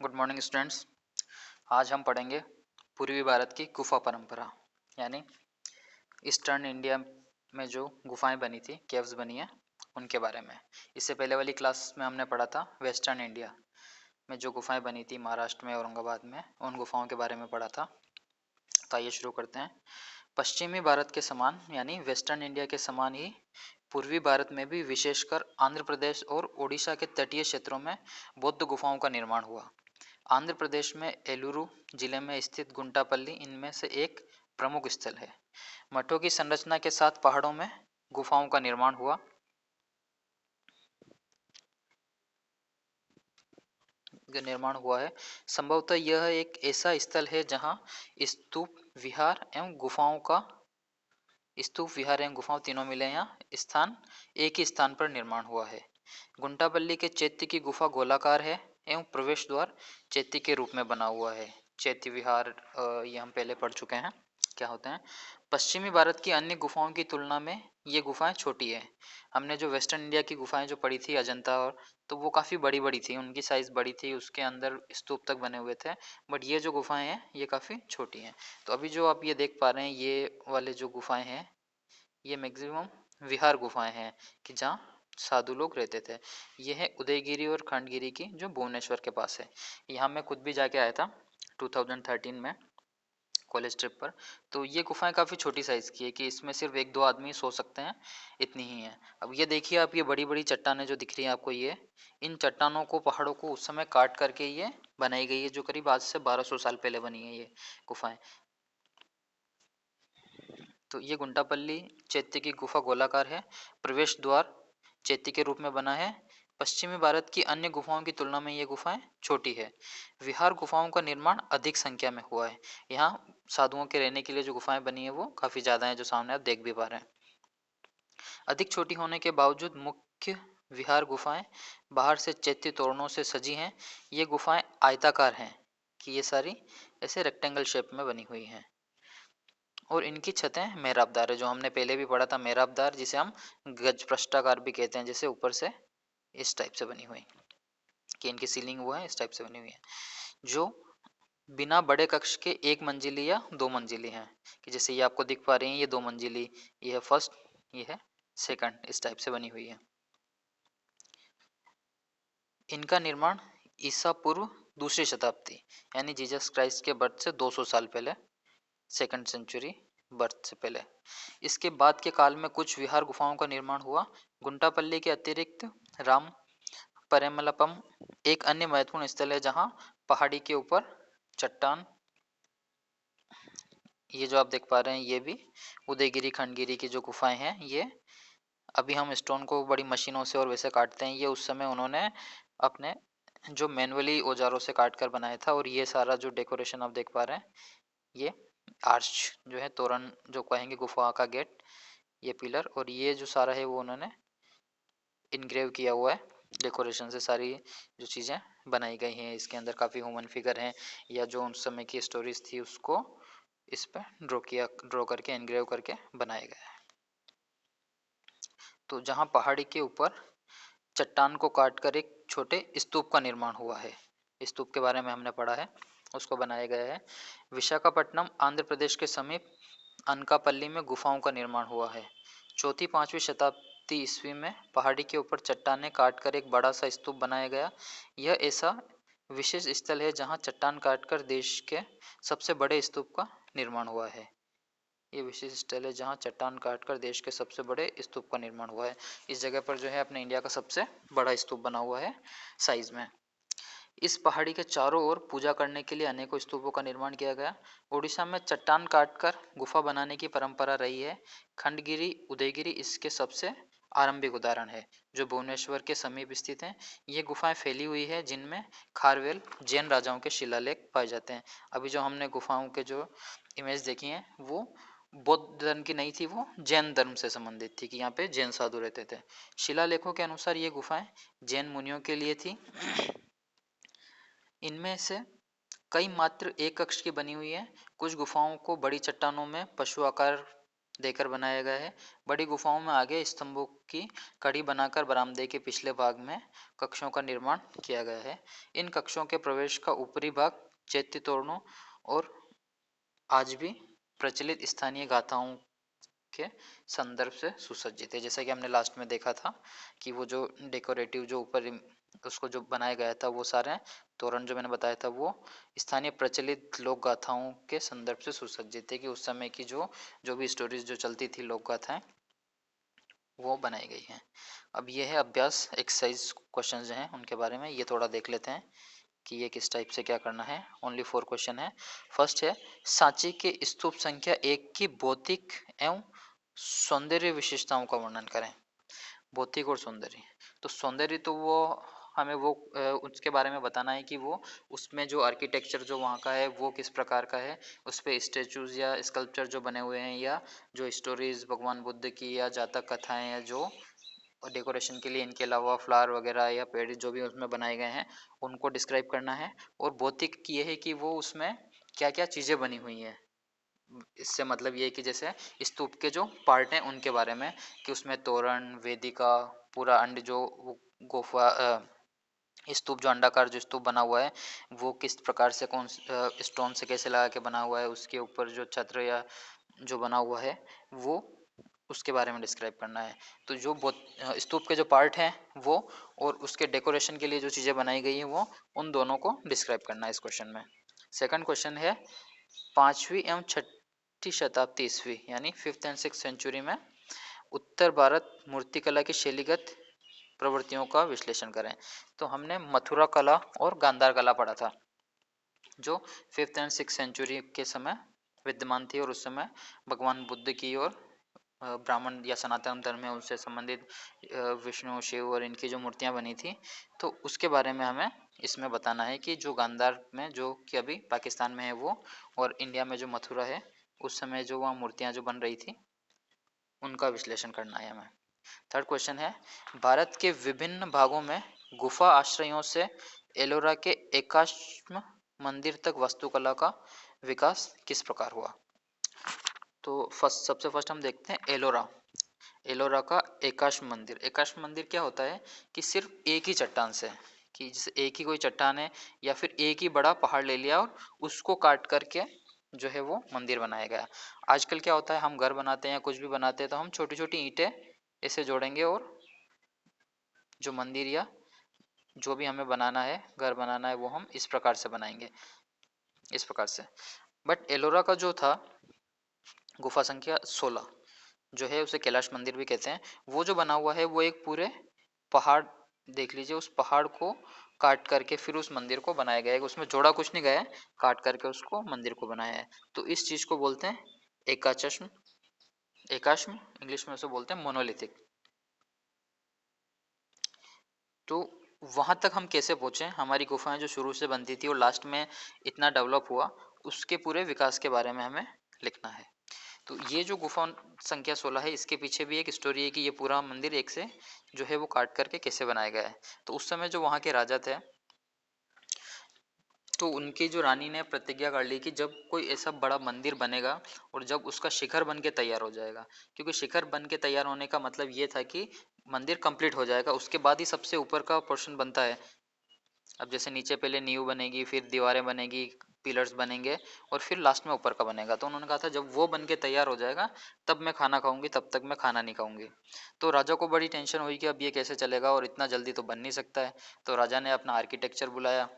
Good morning students. आज हम पढ़ेंगे पूर्वी भारत की गुफा परंपरा, यानी ईस्टर्न इंडिया में जो गुफाएं बनी थी, केव्स बनी हैं, उनके बारे में। इससे पहले वाली क्लास में हमने पढ़ा था वेस्टर्न इंडिया में जो गुफाएं बनी थी महाराष्ट्र में, औरंगाबाद में, उन गुफाओं के बारे में पढ़ा था। तो आइए शुरू करते हैं। पश्चिमी भारत के समान यानी वेस्टर्न इंडिया के समान ही पूर्वी भारत में भी विशेषकर आंध्र प्रदेश और ओडिशा के तटीय क्षेत्रों में बौद्ध गुफाओं का निर्माण हुआ। आंध्र प्रदेश में एलुरु जिले में स्थित गुंटापल्ली इनमें से एक प्रमुख स्थल है। मठों की संरचना के साथ पहाड़ों में गुफाओं का निर्माण हुआ। है संभवतः यह एक ऐसा स्थल है जहां स्तूप विहार एवं गुफाओं तीनों मिले। यहाँ स्थान एक ही स्थान पर निर्माण हुआ है। गुंटापल्ली के चैत्य की गुफा गोलाकार है एवं प्रवेश द्वार चैत्य के रूप में बना हुआ है। चैत्य विहार ये हम पहले पढ़ चुके हैं क्या होते हैं। पश्चिमी भारत की अन्य गुफाओं की तुलना में ये गुफाएं छोटी है। हमने जो वेस्टर्न इंडिया की गुफाएं जो पढ़ी थी अजंता, और तो वो काफ़ी बड़ी बड़ी थी, उनकी साइज़ बड़ी थी, उसके अंदर स्तूप तक बने हुए थे। बट ये जो गुफाएं हैं ये काफ़ी छोटी हैं। तो अभी जो आप ये देख पा रहे हैं ये वाले जो गुफाएं हैं ये मैक्सिमम विहार गुफाएं हैं कि जहाँ साधु लोग रहते थे। ये है उदयगिरी और खंडगिरी की जो भुवनेश्वर के पास है। यहाँ मैं खुद भी जाके आया था 2013 में कॉलेज ट्रिप पर। तो ये गुफाएं काफ़ी छोटी साइज़ की है कि इसमें सिर्फ एक दो आदमी सो सकते हैं, इतनी ही है। अब ये देखिए आप, ये बड़ी बड़ी चट्टानें जो दिख रही हैं आपको, ये इन चट्टानों को, पहाड़ों को उस समय काट करके ये बनाई गई है, जो करीब आज से 1200 साल पहले बनी है ये गुफाएं। तो ये गुंटापल्ली चैत्य की गुफा गोलाकार है, प्रवेश द्वार चैत्य के रूप में बना है। पश्चिमी भारत की अन्य गुफाओं की तुलना में ये गुफाएं छोटी है। विहार गुफाओं का निर्माण अधिक संख्या में हुआ है। यहाँ साधुओं के रहने के लिए जो गुफाएं बनी है वो काफ़ी ज़्यादा हैं, जो सामने आप देख भी पा रहे हैं। अधिक छोटी होने के बावजूद मुख्य विहार गुफाएं बाहर से चैत्य तोरणों से सजी हैं। ये गुफाएं आयताकार हैं कि ये सारी ऐसे रेक्टेंगल शेप में बनी हुई हैं और इनकी छतें मेहराबदार है, जो हमने पहले भी पढ़ा था मेहराबदार, जिसे हम गज पृष्ठाकार भी कहते हैं, जैसे ऊपर से इस टाइप से बनी हुई कि इनकी सीलिंग वो है इस टाइप से बनी हुई है, जो बिना बड़े कक्ष के एक मंजिली या दो मंजिली हैं। कि जैसे ये आपको दिख पा रही है, ये दो मंजिली, ये है फर्स्ट, ये है सेकंड, इस टाइप से बनी हुई है। इनका निर्माण ईसा पूर्व दूसरी शताब्दी यानी जीसस क्राइस्ट के बर्थ से 200 साल पहले, सेकंड सेंचुरी बर्थ से पहले, इसके बाद के काल में कुछ विहार गुफाओं का निर्माण हुआ। गुंटापल्ली के अतिरिक्त राम परेमलपम एक अन्य महत्वपूर्ण स्थल है जहां पहाड़ी के ऊपर चट्टान, ये जो आप देख पा रहे हैं ये भी उदयगिरी खंडगिरी की जो गुफाएं हैं, ये अभी हम स्टोन को बड़ी मशीनों से और वैसे काटते हैं, ये उस समय उन्होंने अपने जो मैनुअली औजारों से काट कर बनाया था। और ये सारा जो डेकोरेशन आप देख पा रहे हैं, ये आर्च जो है, तोरण जो कहेंगे, गुफा का गेट, ये पिलर और ये जो सारा है वो उन्होंने इनग्रेव किया हुआ है। डेकोरेशन से सारी जो चीज़ें बनाई गई हैं, इसके अंदर काफ़ी ह्यूमन फिगर हैं या जो उस समय की स्टोरीज थी उसको इस पर ड्रॉ करके इनग्रेव करके बनाया गया है। तो जहाँ पहाड़ी के ऊपर चट्टान को काटकर एक छोटे स्तूप का निर्माण हुआ है, स्तूप के बारे में हमने पढ़ा है, उसको बनाया गया है। विशाखापट्टनम आंध्र प्रदेश के समीप अनकापल्ली में गुफाओं का निर्माण हुआ है। चौथी पाँचवीं शताब्दी ईस्वी में पहाड़ी के ऊपर चट्टानें काटकर एक बड़ा सा स्तूप बनाया गया। यह ऐसा विशेष स्थल है जहाँ चट्टान काटकर देश के सबसे बड़े स्तूप का निर्माण हुआ है। ये विशेष स्थल है जहाँ चट्टान काटकर देश के सबसे बड़े स्तूप का निर्माण हुआ है। इस जगह पर जो है अपने इंडिया का सबसे बड़ा स्तूप बना हुआ है साइज में। इस पहाड़ी के चारों ओर पूजा करने के लिए अनेकों स्तूपों का निर्माण किया गया। उड़ीसा में चट्टान काटकर गुफा बनाने की परंपरा रही है। खंडगिरी उदयगिरी इसके सबसे आरंभिक उदाहरण है, जो भुवनेश्वर के समीप स्थित हैं। ये गुफाएं फैली हुई है जिनमें खारवेल जैन राजाओं के शिलालेख पाए जाते हैं। अभी जो हमने गुफाओं के जो इमेज देखी हैं वो बौद्ध धर्म की नहीं थी, वो जैन धर्म से संबंधित थी कि यहाँ पे जैन साधु रहते थे। शिलालेखों के अनुसार ये गुफाएं जैन मुनियों के लिए थी। इनमें से कई मात्र एक कक्ष की बनी हुई है। कुछ गुफाओं को बड़ी चट्टानों में पशु आकार देकर बनाया गया है। बड़ी गुफाओं में आगे स्तंभों की कड़ी बनाकर बरामदे के पिछले भाग में कक्षों का निर्माण किया गया है। इन कक्षों के प्रवेश का ऊपरी भाग चैत्य तोरणों और आज भी प्रचलित स्थानीय गाथाओं के संदर्भ से सुसज्जित है। जैसा कि हमने लास्ट में देखा था कि वो जो डेकोरेटिव जो ऊपर उसको जो बनाया गया था, वो सारे तोरण जो मैंने बताया था वो स्थानीय प्रचलित लोक गाथाओं के संदर्भ से सुसज्जित है, कि उस समय की जो जो भी स्टोरीज जो चलती थी, लोक गाथाएं, वो बनाई गई हैं। अब ये है अभ्यास एक्सरसाइज क्वेश्चन जो हैं उनके बारे में, ये थोड़ा देख लेते हैं कि ये किस टाइप से क्या करना है। ओनली 4 क्वेश्चन है। फर्स्ट है, सांची के स्तूप संख्या 1 की भौतिक एवं सौंदर्य विशेषताओं का वर्णन करें। भौतिक और सौंदर्य, तो सौंदर्य तो वो हमें वो उसके बारे में बताना है कि वो उसमें जो आर्किटेक्चर जो वहाँ का है वो किस प्रकार का है, उस पर स्टेचूज या स्कल्पचर जो बने हुए हैं, या जो स्टोरीज भगवान बुद्ध की या जातक कथाएं या जो डेकोरेशन के लिए इनके अलावा फ्लावर वगैरह या पेड़ जो भी उसमें बनाए गए हैं उनको डिस्क्राइब करना है। और भौतिक ये है कि वो उसमें क्या क्या चीज़ें बनी हुई हैं। इससे मतलब ये है कि जैसे स्तूप के जो पार्ट हैं उनके बारे में, कि उसमें तोरण, वेदिका, पूरा अंड जो गुफा स्तूप जो अंडाकार जो स्तूप बना हुआ है वो किस प्रकार से कौन स्टोन से कैसे लगा के बना हुआ है, उसके ऊपर जो छत्र या जो बना हुआ है वो उसके बारे में डिस्क्राइब करना है। तो जो स्तूप के जो पार्ट हैं वो और उसके डेकोरेशन के लिए जो चीज़ें बनाई गई हैं वो उन दोनों को डिस्क्राइब करना है इस क्वेश्चन में। सेकंड क्वेश्चन है, 5वीं एवं 6ठी शताब्दी ईस्वी यानी 5th एंड 6th सेंचुरी में उत्तर भारत मूर्तिकला की शैलीगत प्रवृत्तियों का विश्लेषण करें। तो हमने मथुरा कला और गांधार कला पढ़ा था जो 5th एंड 6th सेंचुरी के समय विद्यमान थी, और उस समय भगवान बुद्ध की और ब्राह्मण या सनातन धर्म में उनसे संबंधित विष्णु, शिव और इनकी जो मूर्तियां बनी थी, तो उसके बारे में हमें इसमें बताना है कि जो गांधार में जो कि अभी पाकिस्तान में है वो, और इंडिया में जो मथुरा है उस समय जो वहाँ मूर्तियां जो बन रही थी उनका विश्लेषण करना है हमें। थर्ड क्वेश्चन है, भारत के विभिन्न भागों में गुफा आश्रयों से एलोरा के एकाश्म मंदिर तक वास्तुकला का विकास किस प्रकार हुआ। तो सबसे फर्स्ट हम देखते हैं एलोरा। एलोरा का एकाश्म मंदिर। एकाश्म मंदिर क्या होता है कि सिर्फ एक ही चट्टान से, कि जैसे एक ही कोई चट्टान है या फिर एक ही बड़ा पहाड़ ले लिया और उसको काट करके जो है वो मंदिर बनाया गया। आजकल क्या होता है, हम घर बनाते हैं या कुछ भी बनाते हैं तो हम छोटी छोटी ईंटें ऐसे जोड़ेंगे और जो मंदिर या जो भी हमें बनाना है, घर बनाना है, वो हम इस प्रकार से बनाएंगे, इस प्रकार से। बट एलोरा का जो था गुफा संख्या 16 जो है उसे कैलाश मंदिर भी कहते हैं, वो जो बना हुआ है वो एक पूरे पहाड़, देख लीजिए उस पहाड़ को काट करके फिर उस मंदिर को बनाया गया है, उसमें जोड़ा कुछ नहीं गया है, काट करके उसको मंदिर को बनाया है। तो इस चीज को बोलते हैं एकाचश्म, एकाश्म इंग्लिश में उसे बोलते हैं मोनोलिथिक। तो वहां तक हम कैसे पहुंचे, हमारी गुफाएं जो शुरू से बनती थी और लास्ट में इतना डेवलप हुआ, उसके पूरे विकास के बारे में हमें लिखना है। तो ये जो गुफा संख्या 16 है इसके पीछे भी एक स्टोरी है कि ये पूरा मंदिर एक से जो है वो काट करके कैसे बनाया गया है। तो उस समय जो वहाँ के राजा थे, तो उनकी जो रानी ने प्रतिज्ञा कर ली कि जब कोई ऐसा बड़ा मंदिर बनेगा और जब उसका शिखर बन के तैयार हो जाएगा, क्योंकि शिखर बन के तैयार होने का मतलब ये था कि मंदिर कंप्लीट हो जाएगा, उसके बाद ही सबसे ऊपर का पोर्शन बनता है। अब जैसे नीचे पहले नींव बनेगी, फिर दीवारें बनेगी, पिलर्स बनेंगे और फिर लास्ट में ऊपर का बनेगा। तो उन्होंने कहा था जब वो बन के तैयार हो जाएगा तब मैं खाना खाऊंगी, तब तक मैं खाना नहीं खाऊंगी। तो राजा को बड़ी टेंशन हुई कि अब ये कैसे चलेगा और इतना जल्दी तो बन नहीं सकता है। तो राजा ने अपना आर्किटेक्चर बुलाया,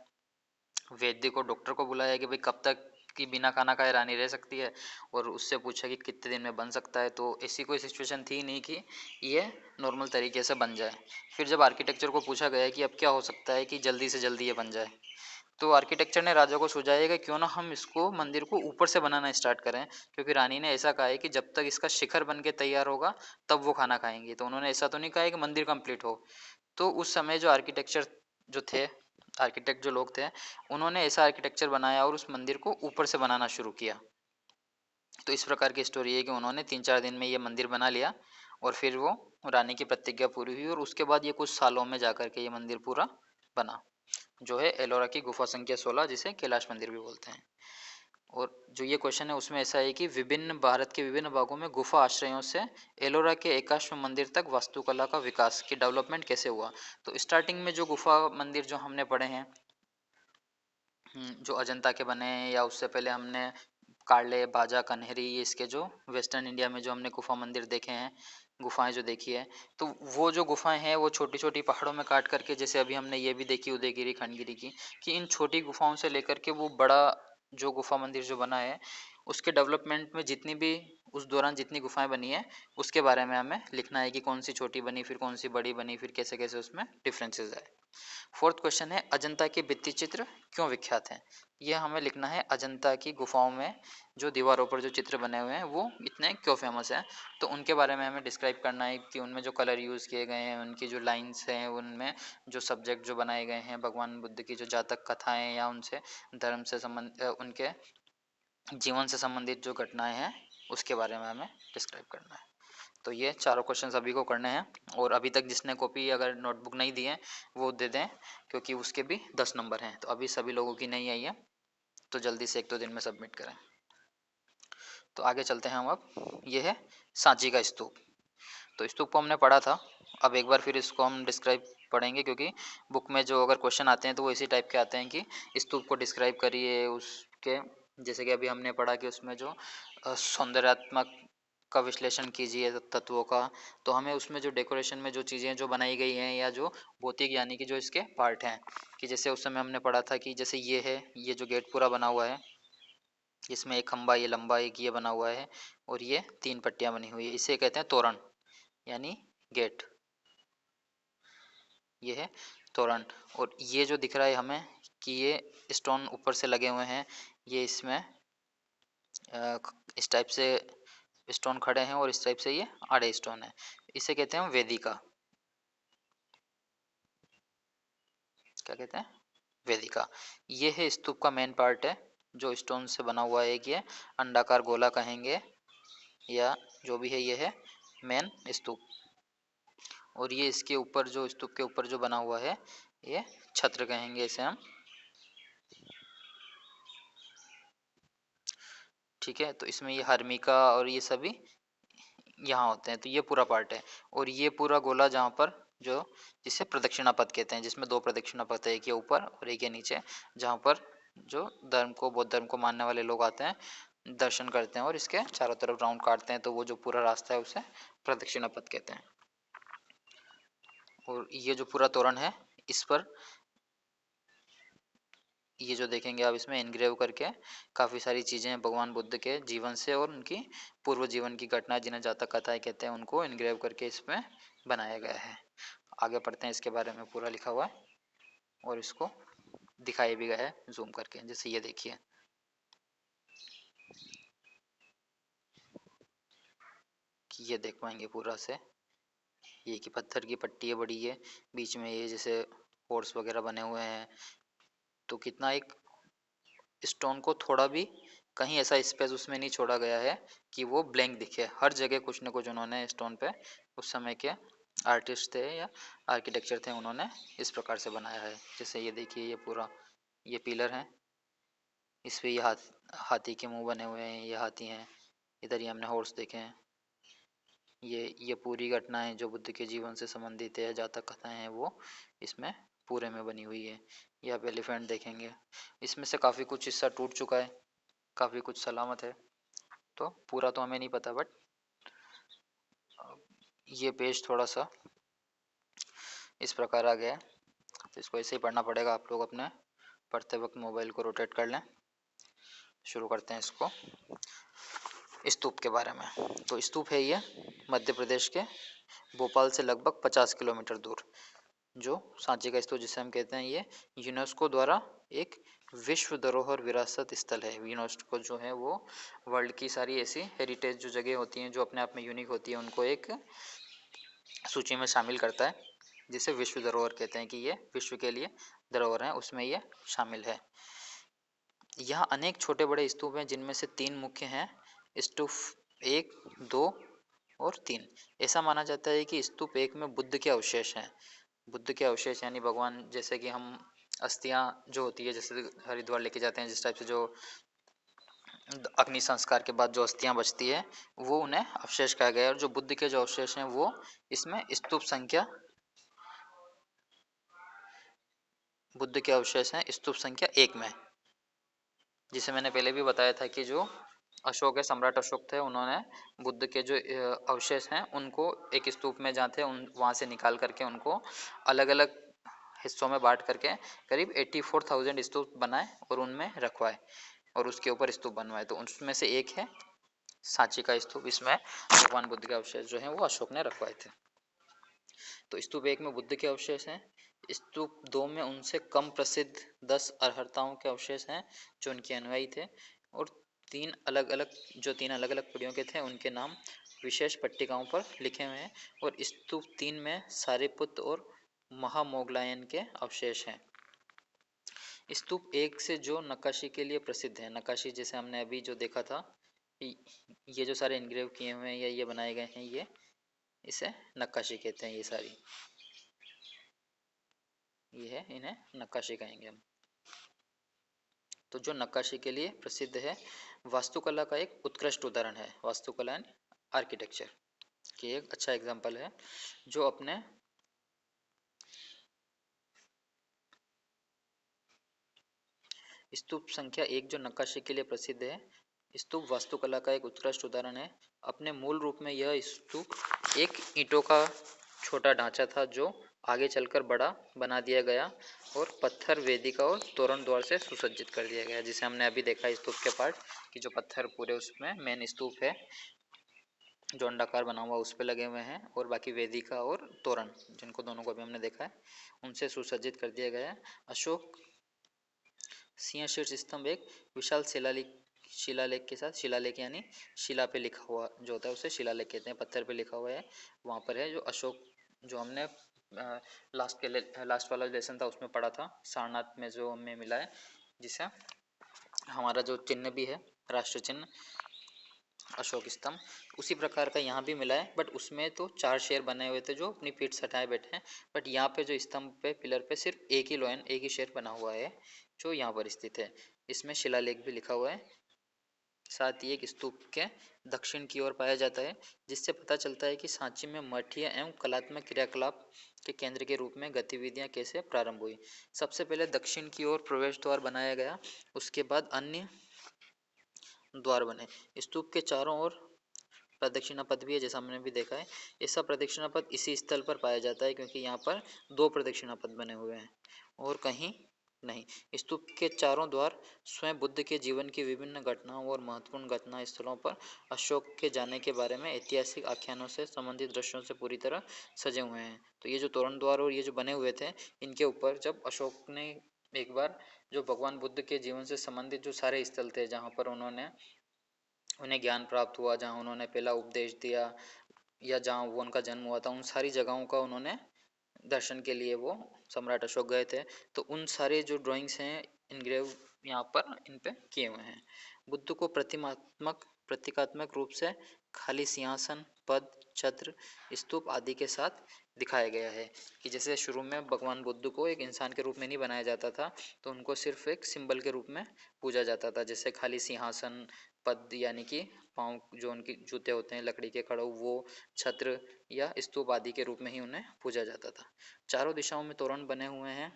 वैद्य को, डॉक्टर को बुलाया कि भाई कब तक कि बिना खाना खाए रानी रह सकती है, और उससे पूछा कि कितने दिन में बन सकता है। तो ऐसी कोई सिचुएशन थी नहीं कि ये नॉर्मल तरीके से बन जाए। फिर जब आर्किटेक्चर को पूछा गया कि अब क्या हो सकता है कि जल्दी से जल्दी ये बन जाए, तो आर्किटेक्चर ने राजा को सुझाया कि क्यों ना हम इसको मंदिर को ऊपर से बनाना स्टार्ट करें, क्योंकि रानी ने ऐसा कहा है कि जब तक इसका शिखर बन के तैयार होगा तब वो खाना खाएंगी। तो उन्होंने ऐसा तो नहीं कहा है कि मंदिर कंप्लीट हो। तो उस समय जो आर्किटेक्चर जो थे, आर्किटेक्ट जो लोग थे, उन्होंने ऐसा आर्किटेक्चर बनाया और उस मंदिर को ऊपर से बनाना शुरू किया। तो इस प्रकार की स्टोरी है कि उन्होंने 3-4 दिन में ये मंदिर बना लिया और फिर वो रानी की प्रतिज्ञा पूरी हुई और उसके बाद ये कुछ सालों में जाकर के ये मंदिर पूरा बना, जो है एलोरा की गुफा संख्या 16 जिसे कैलाश मंदिर भी बोलते हैं। और जो ये क्वेश्चन है उसमें ऐसा है कि विभिन्न भारत के विभिन्न भागों में गुफा आश्रयों से एलोरा के एकाश्म मंदिर तक वास्तुकला का विकास की डेवलपमेंट कैसे हुआ। तो स्टार्टिंग में जो गुफा मंदिर जो हमने पढ़े हैं, जो अजंता के बने हैं या उससे पहले हमने कार्ले, बाजा, कन्हेरी, ये इसके जो वेस्टर्न इंडिया में जो हमने गुफा मंदिर देखे हैं, गुफाएं जो देखी है, तो वो जो गुफाएं हैं वो छोटी छोटी पहाड़ों में काट करके, जैसे अभी हमने ये भी देखी उदयगिरी, खंडगिरी की, कि इन छोटी गुफाओं से लेकर के वो बड़ा जो गुफा मंदिर जो बना है उसके डेवलपमेंट में जितनी भी उस दौरान जितनी गुफाएं बनी है उसके बारे में हमें लिखना है कि कौन सी छोटी बनी, फिर कौन सी बड़ी बनी, फिर कैसे कैसे उसमें डिफरेंसेस है। फोर्थ क्वेश्चन है अजंता के भित्ति चित्र क्यों विख्यात हैं। यह हमें लिखना है अजंता की गुफाओं में जो दीवारों पर जो चित्र बने हुए हैं वो इतने क्यों फेमस हैं, तो उनके बारे में हमें डिस्क्राइब करना है कि उनमें जो कलर यूज़ किए गए हैं, उनकी जो लाइंस हैं, उनमें जो सब्जेक्ट जो बनाए गए हैं, भगवान बुद्ध की जो जातक कथाएं या उनसे धर्म से संबंध उनके जीवन से संबंधित जो घटनाएं हैं उसके बारे में हमें डिस्क्राइब करना है। तो ये चारों क्वेश्चन सभी को करने हैं, और अभी तक जिसने कॉपी अगर नोटबुक नहीं दी है वो दे दें, क्योंकि उसके भी 10 नंबर हैं, तो अभी सभी लोगों की नहीं आई है, तो जल्दी से 1-2 दिन में सबमिट करें। तो आगे चलते हैं हम। अब ये है सांची का स्तूप। तो स्तूप को हमने पढ़ा था, अब एक बार फिर इसको हम डिस्क्राइब पढ़ेंगे, क्योंकि बुक में जो अगर क्वेश्चन आते हैं तो वो इसी टाइप के आते हैं कि स्तूप को डिस्क्राइब करिए उसके, जैसे कि अभी हमने पढ़ा कि उसमें जो सौंदर्यात्मक का विश्लेषण कीजिए तत्वों का, तो हमें उसमें जो डेकोरेशन में जो चीज़ें जो बनाई गई हैं या जो भौतिक यानी कि जो इसके पार्ट हैं, कि जैसे उस समय हमने पढ़ा था कि जैसे ये है, ये जो गेट पूरा बना हुआ है, इसमें एक खंबा, ये लंबा, एक ये बना हुआ है, और ये 3 पट्टियां बनी हुई है, इसे कहते हैं तोरण यानी गेट, ये है तोरण। और ये जो दिख रहा है हमें कि ये स्टोन ऊपर से लगे हुए हैं, ये इसमें इस टाइप से स्टोन खड़े हैं और इस टाइप से ये आड़े स्टोन है, इसे कहते हैं वेदिका। क्या कहते हैं? वेदिका। ये है स्तूप का मेन पार्ट है जो स्टोन से बना हुआ है, ये अंडाकार गोला कहेंगे या जो भी है, ये है मेन स्तूप। और ये इसके ऊपर जो स्तूप के ऊपर जो बना हुआ है ये छत्र कहेंगे इसे हम, ठीक है। तो इसमें ये हर्मिका और ये सभी यहाँ होते हैं, तो ये पूरा पार्ट है। और ये पूरा गोला जहाँ पर जो जिसे प्रदक्षिणा पथ कहते हैं, जिसमें 2 प्रदक्षिणा पथ है, एक ये ऊपर और एक ये नीचे, जहाँ पर जो धर्म को बौद्ध धर्म को मानने वाले लोग आते हैं, दर्शन करते हैं और इसके चारों तरफ राउंड काटते हैं, तो वो जो पूरा रास्ता है उसे प्रदक्षिणा पथ कहते हैं। और ये जो पूरा तोरण है इस पर ये जो देखेंगे आप इसमें इनग्रेव करके काफ़ी सारी चीज़ें भगवान बुद्ध के जीवन से और उनकी पूर्व जीवन की घटना जिन्हें जातक कथाएं कहते हैं उनको इनग्रेव करके इसमें बनाया गया है। आगे पढ़ते हैं, इसके बारे में पूरा लिखा हुआ है और इसको दिखाया भी गया है जूम करके, जैसे ये देखिए, कि ये देख पाएंगे पूरा से, ये कि पत्थर की पट्टी है बड़ी, है बीच में ये जैसे हॉर्स वगैरह बने हुए हैं, तो कितना एक स्टोन को थोड़ा भी कहीं ऐसा स्पेस उसमें नहीं छोड़ा गया है कि वो ब्लैंक दिखे, हर जगह कुछ न कुछ उन्होंने स्टोन पे उस समय के आर्टिस्ट थे या आर्किटेक्चर थे, उन्होंने इस प्रकार से बनाया है। जैसे ये देखिए, ये पूरा ये पिलर है, इस पे ये हाथी के मुंह बने हुए हैं, ये हाथी हैं, इधर ये हमने हॉर्स देखे हैं, ये पूरी घटनाएं जो बुद्ध के जीवन से संबंधित है, जातक कथाएं हैं, वो इसमें पूरे में बनी हुई है। ये आप एलिफेंट देखेंगे, इसमें से काफ़ी कुछ हिस्सा टूट चुका है, काफ़ी कुछ सलामत है, तो पूरा तो हमें नहीं पता, बट ये पेज थोड़ा सा इस प्रकार आ गया है, तो इसको ऐसे ही पढ़ना पड़ेगा। आप लोग अपने पढ़ते वक्त मोबाइल को रोटेट कर लें। शुरू करते हैं इसको, स्तूप के बारे में। तो स्तूप है ये मध्य प्रदेश के भोपाल से लगभग 50 किलोमीटर दूर, जो सांची का स्तूप जिसे हम कहते हैं, ये यूनेस्को द्वारा एक विश्व धरोहर विरासत स्थल है। यूनेस्को जो है वो वर्ल्ड की सारी ऐसी हेरिटेज जो जगह होती हैं जो अपने आप में यूनिक होती है, उनको एक सूची में शामिल करता है, जिसे विश्व धरोहर कहते हैं, कि ये विश्व के लिए धरोहर है, उसमें ये शामिल है। यहाँ अनेक छोटे बड़े स्तूप हैं, जिनमें से 3 मुख्य हैं, स्तूप 1, 2 और 3। ऐसा माना जाता है कि स्तूप 1 में बुद्ध के अवशेष हैं। बुद्ध के अवशेष यानी भगवान, जैसे कि हम अस्थियां जो होती है जैसे हरिद्वार लेके जाते हैं, जिस टाइप से जो अग्नि संस्कार के बाद जो अस्थियां बचती है वो उन्हें अवशेष कहा गया है। और जो बुद्ध के जो अवशेष हैं वो इसमें स्तूप संख्या, बुद्ध के अवशेष हैं स्तूप संख्या 1 में। जिसे मैंने पहले भी बताया था कि जो अशोक है, सम्राट अशोक थे, उन्होंने बुद्ध के जो अवशेष हैं उनको एक स्तूप में जहाँ थे उन वहाँ से निकाल करके उनको अलग अलग हिस्सों में बांट करके करीब 84,000 स्तूप बनाए और उनमें रखवाए और उसके ऊपर स्तूप बनवाए। तो उसमें से एक है सांची का स्तूप, इसमें भगवान बुद्ध के अवशेष जो हैं वो अशोक ने रखवाए थे। तो स्तूप 1 में बुद्ध के अवशेष हैं, स्तूप 2 में उनसे कम प्रसिद्ध 10 अरहताओं के अवशेष हैं जो उनके अनुयायी थे, और तीन अलग अलग पीढ़ियों के थे उनके नाम विशेष पट्टिकाओं पर लिखे हुए हैं। और स्तूप 3 में सारिपुत्र और महामोगलायन के अवशेष हैं। स्तूप 1 से जो नक्काशी के लिए प्रसिद्ध है, नक्काशी जैसे हमने अभी जो देखा था, ये जो सारे इनग्रेव किए हुए हैं या ये बनाए गए हैं, ये इसे नक्काशी कहते हैं। ये सारी ये है, इन्हें नक्काशी कहेंगे हम। तो जो नक्काशी के लिए प्रसिद्ध है, वास्तुकला का एक उत्कृष्ट उदाहरण है। वास्तुकला एंड आर्किटेक्चर की एक अच्छा एग्जाम्पल है जो अपने स्तूप संख्या 1 जो नक्काशी के लिए प्रसिद्ध है, स्तूप वास्तुकला का एक उत्कृष्ट उदाहरण है। अपने मूल रूप में यह स्तूप एक ईंटों का छोटा ढांचा था जो आगे चलकर बड़ा बना दिया गया और पत्थर, वेदिका और तोरण द्वार से सुसज्जित कर दिया गया। जिसे हमने अभी देखा स्तूप के पार्ट कि जो पत्थर पूरे उसमें मेन स्तूप है जो अंडाकार बना हुआ उस पे लगे हुए हैं, और बाकी वेदिका और तोरण जिनको दोनों को भी हमने देखा है उनसे सुसज्जित कर दिया गया है। अशोक सिंह शीर्ष स्तंभ एक विशाल शिलालेख के साथ, शिलालेख यानी शिला पे लिखा हुआ जो होता है उसे शिलालेख कहते हैं, पत्थर पे लिखा हुआ है वहाँ पर है। जो अशोक जो हमने लास्ट वाला लेसन था उसमें पढ़ा था, सारनाथ में जो हमें मिला है, जिसे हमारा जो चिन्ह भी है राष्ट्र चिन्ह अशोक स्तंभ, उसी प्रकार का यहाँ भी मिला है। बट उसमें तो 4 शेर बने हुए थे जो अपनी पीठ सटाए बैठे हैं, बट यहाँ पे जो स्तंभ पे पिलर पे सिर्फ एक ही लोयन, एक ही शेर बना हुआ है जो यहाँ पर स्थित है। इसमें शिलालेख भी लिखा हुआ है। साथ ही एक स्तूप के दक्षिण की ओर पाया जाता है, जिससे पता चलता है कि सांची में मठीय एवं कलात्मक क्रियाकलाप के केंद्र के रूप में गतिविधियां कैसे प्रारंभ हुई। सबसे पहले दक्षिण की ओर प्रवेश द्वार बनाया गया, उसके बाद अन्य द्वार बने। स्तूप के चारों ओर प्रदक्षिणा पथ भी है, जैसा हमने भी देखा है। ऐसा प्रदक्षिणा पथ इसी स्थल पर पाया जाता है क्योंकि यहाँ पर 2 प्रदक्षिणा पथ बने हुए हैं और कहीं नहीं। स्तूप के चारों द्वार स्वयं बुद्ध के जीवन की विभिन्न घटनाओं और महत्वपूर्ण घटना स्थलों पर अशोक के जाने के बारे में ऐतिहासिक आख्यानों से संबंधित दृश्यों से पूरी तरह सजे हुए हैं। तो ये जो तोरण द्वार और ये जो बने हुए थे, इनके ऊपर जब अशोक ने एक बार जो भगवान बुद्ध के जीवन से संबंधित जो सारे स्थल थे जहाँ पर उन्हें ज्ञान प्राप्त हुआ, जहाँ उन्होंने पहला उपदेश दिया या जहाँ वो उनका जन्म हुआ था, उन सारी जगहों का उन्होंने दर्शन के लिए वो सम्राट अशोक गए थे। तो उन सारे जो ड्राइंग्स हैं इनग्रेव यहाँ पर इन पे किए हुए हैं। बुद्ध को प्रतीकात्मक रूप से खाली सिंहासन, पद, छत्र, स्तूप आदि के साथ दिखाया गया है कि जैसे शुरू में भगवान बुद्ध को एक इंसान के रूप में नहीं बनाया जाता था, तो उनको सिर्फ एक सिंबल के रूप में पूजा जाता था, जैसे खाली सिंहासन, पद यानी कि पाँव जो उनके जूते होते हैं लकड़ी के खड़े, वो छत्र या स्तूप आदि के रूप में ही उन्हें पूजा जाता था। चारों दिशाओं में तोरण बने हुए हैं।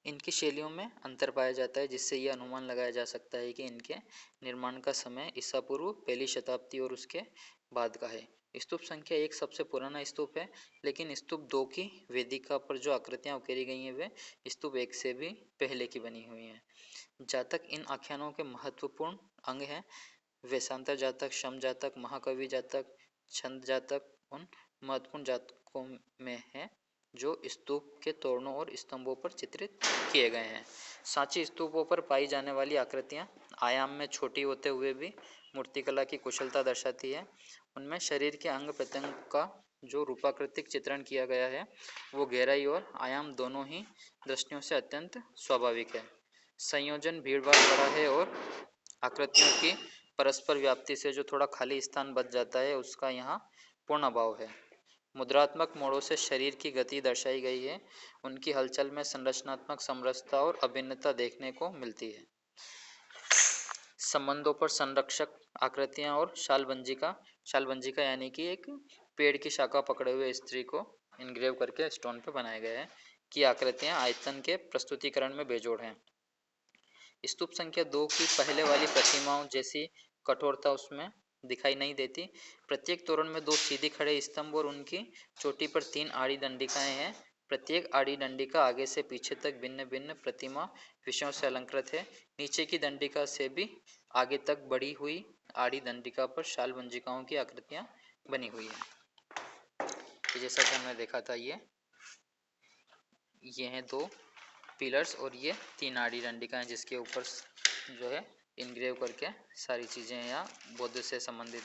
इनकी शैलियों में अंतर पाया जाता है, जिससे यह अनुमान लगाया जा सकता है कि इनके निर्माण का समय ईसा पूर्व पहली शताब्दी और उसके बाद का है। स्तूप संख्या 1 सबसे पुराना स्तूप है, लेकिन स्तूप 2 की वेदिका पर जो आकृतियां उकेरी गई हैं वे स्तूप 1 से भी पहले की बनी हुई हैं। जातक इन आख्यानों के महत्वपूर्ण अंग हैं। वेशांतर जातक, शम जातक, महाकवि जातक, छंद जातक उन महत्वपूर्ण जातकों में है जो स्तूप के तोरणों और स्तंभों पर चित्रित किए गए हैं। सांची स्तूपों पर पाई जाने वाली आकृतियां आयाम में छोटी होते हुए भी मूर्तिकला की कुशलता दर्शाती है। उनमें शरीर के अंग प्रत्यंग का जो रूपाकृतिक चित्रण किया गया है वो गहराई और आयाम दोनों ही दृष्टियों से अत्यंत स्वाभाविक है। संयोजन भीड़-भाड़ बड़ा है और आकृतियों की परस्पर व्याप्ति से जो थोड़ा खाली स्थान बच जाता है उसका यहाँ पूर्ण अभाव है। मुद्रात्मक मोड़ों से शरीर की गति दर्शाई गई है। उनकी हलचल में संरचनात्मक समरसता और अभिन्नता देखने को मिलती है। संबंधों पर संरक्षक आकृतियां और शालबंजिका यानी कि एक पेड़ की शाखा पकड़े हुए स्त्री को इनग्रेव करके स्टोन पे बनाए गए हैं कि आकृतियां आयतन के प्रस्तुतिकरण में बेजोड़ हैं। स्तूप संख्या 2 की पहले वाली प्रतिमाओं जैसी कठोरता उसमें दिखाई नहीं देती। प्रत्येक तोरण में 2 सीधी खड़े स्तंभ और उनकी चोटी पर 3 आड़ी दंडिकाएं हैं। प्रत्येक आड़ी दंडिका आगे से पीछे तक भिन्न भिन्न प्रतिमा विषयों से अलंकृत है। नीचे की दंडिका से भी आगे तक बढ़ी हुई आड़ी दंडिका पर शाल वंजिकाओं की आकृतियां बनी हुई है। जैसा कि हमने देखा था, ये हैं 2 पिलर्स और ये 3 आड़ी दंडिका हैं जिसके ऊपर जो है इनग्रेव करके सारी चीजें या बौद्ध से संबंधित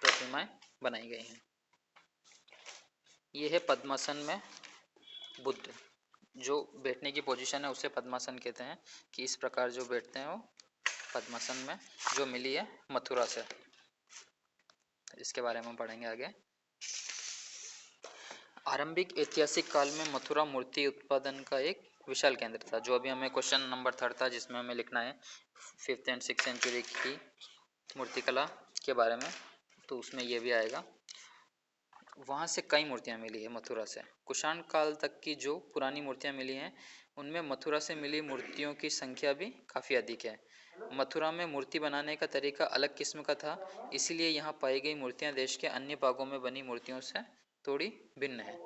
प्रतिमाएं बनाई गई हैं। ये है पद्मासन में बुद्ध। जो बैठने की पोजीशन है उसे पद्मासन कहते हैं कि इस प्रकार जो बैठते हैं वो पद्मासन में, जो मिली है मथुरा से। इसके बारे में हम पढ़ेंगे आगे। आरंभिक ऐतिहासिक काल में मथुरा मूर्ति उत्पादन का एक विशाल केंद्र था। जो अभी हमें क्वेश्चन नंबर 3 था जिसमें हमें लिखना है 5th एंड 6th सेंचुरी की मूर्तिकला के बारे में, तो उसमें ये भी आएगा। वहाँ से कई मूर्तियाँ मिली है मथुरा से। कुषाण काल तक की जो पुरानी मूर्तियाँ मिली हैं उनमें मथुरा से मिली मूर्तियों की संख्या भी काफ़ी अधिक है। मथुरा में मूर्ति बनाने का तरीका अलग किस्म का था, इसीलिए यहाँ पाई गई मूर्तियाँ देश के अन्य भागों में बनी मूर्तियों से थोड़ी भिन्न है।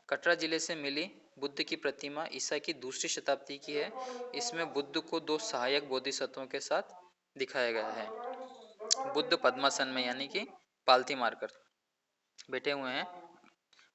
कटरा जिले से मिली बुद्ध की प्रतिमा ईसा की 2री शताब्दी की है। इसमें बुद्ध को 2 सहायक बोधिसत्वों के साथ दिखाया गया है। बुद्ध पद्मासन में यानी कि पालथी मारकर बैठे हुए हैं।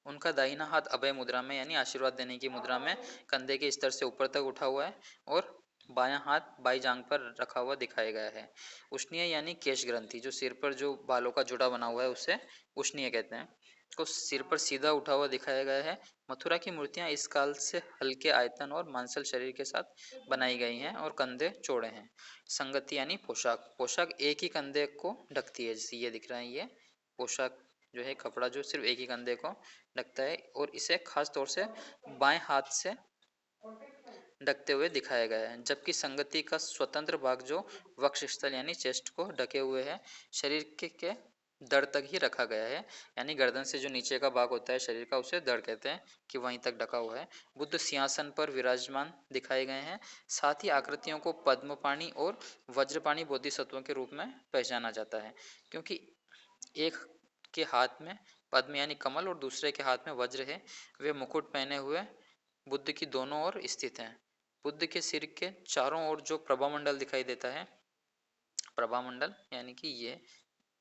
उनका दाहिना हाथ अभय मुद्रा में यानी आशीर्वाद देने की मुद्रा में कंधे के स्तर से ऊपर तक उठा हुआ है और बायां हाथ बाई जांघ पर रखा हुआ दिखाया गया है। उष्णीय यानी केश ग्रंथि, जो सिर पर जो बालों का जुड़ा बना हुआ है उसे उष्णीय कहते हैं, को सिर पर सीधा उठा हुआ दिखाया गया है। मथुरा की मूर्तियां इस काल से हल्के आयतन और मांसल शरीर के साथ बनाई गई हैं और कंधे चौड़े हैं। संगति यानी पोशाक एक ही कंधे को ढकती है, जैसे ये दिख रहा है, ये पोशाक जो है कपड़ा जो सिर्फ एक ही कंधे को ढकता है और इसे खास तौर से बाएं हाथ से ढकते हुए दिखाया गया है। जबकि संगति का स्वतंत्र भाग जो वक्षस्थल यानी चेस्ट को ढके हुए है, शरीर के धड़ तक ही रखा गया है, यानी गर्दन से जो नीचे का भाग होता है शरीर का उसे धड़ कहते हैं कि वहीं तक ढका हुआ है। बुद्ध सिंहासन पर विराजमान दिखाए गए हैं। साथ ही आकृतियों को पद्मपाणि और वज्रपाणि बोधिसत्वों के रूप में पहचाना जाता है, क्योंकि एक के हाथ में पद्म यानी कमल और दूसरे के हाथ में वज्र है। वे मुकुट पहने हुए बुद्ध की दोनों ओर स्थित हैं। बुद्ध के सिर के चारों ओर जो प्रभामंडल दिखाई देता है, प्रभामंडल यानी कि ये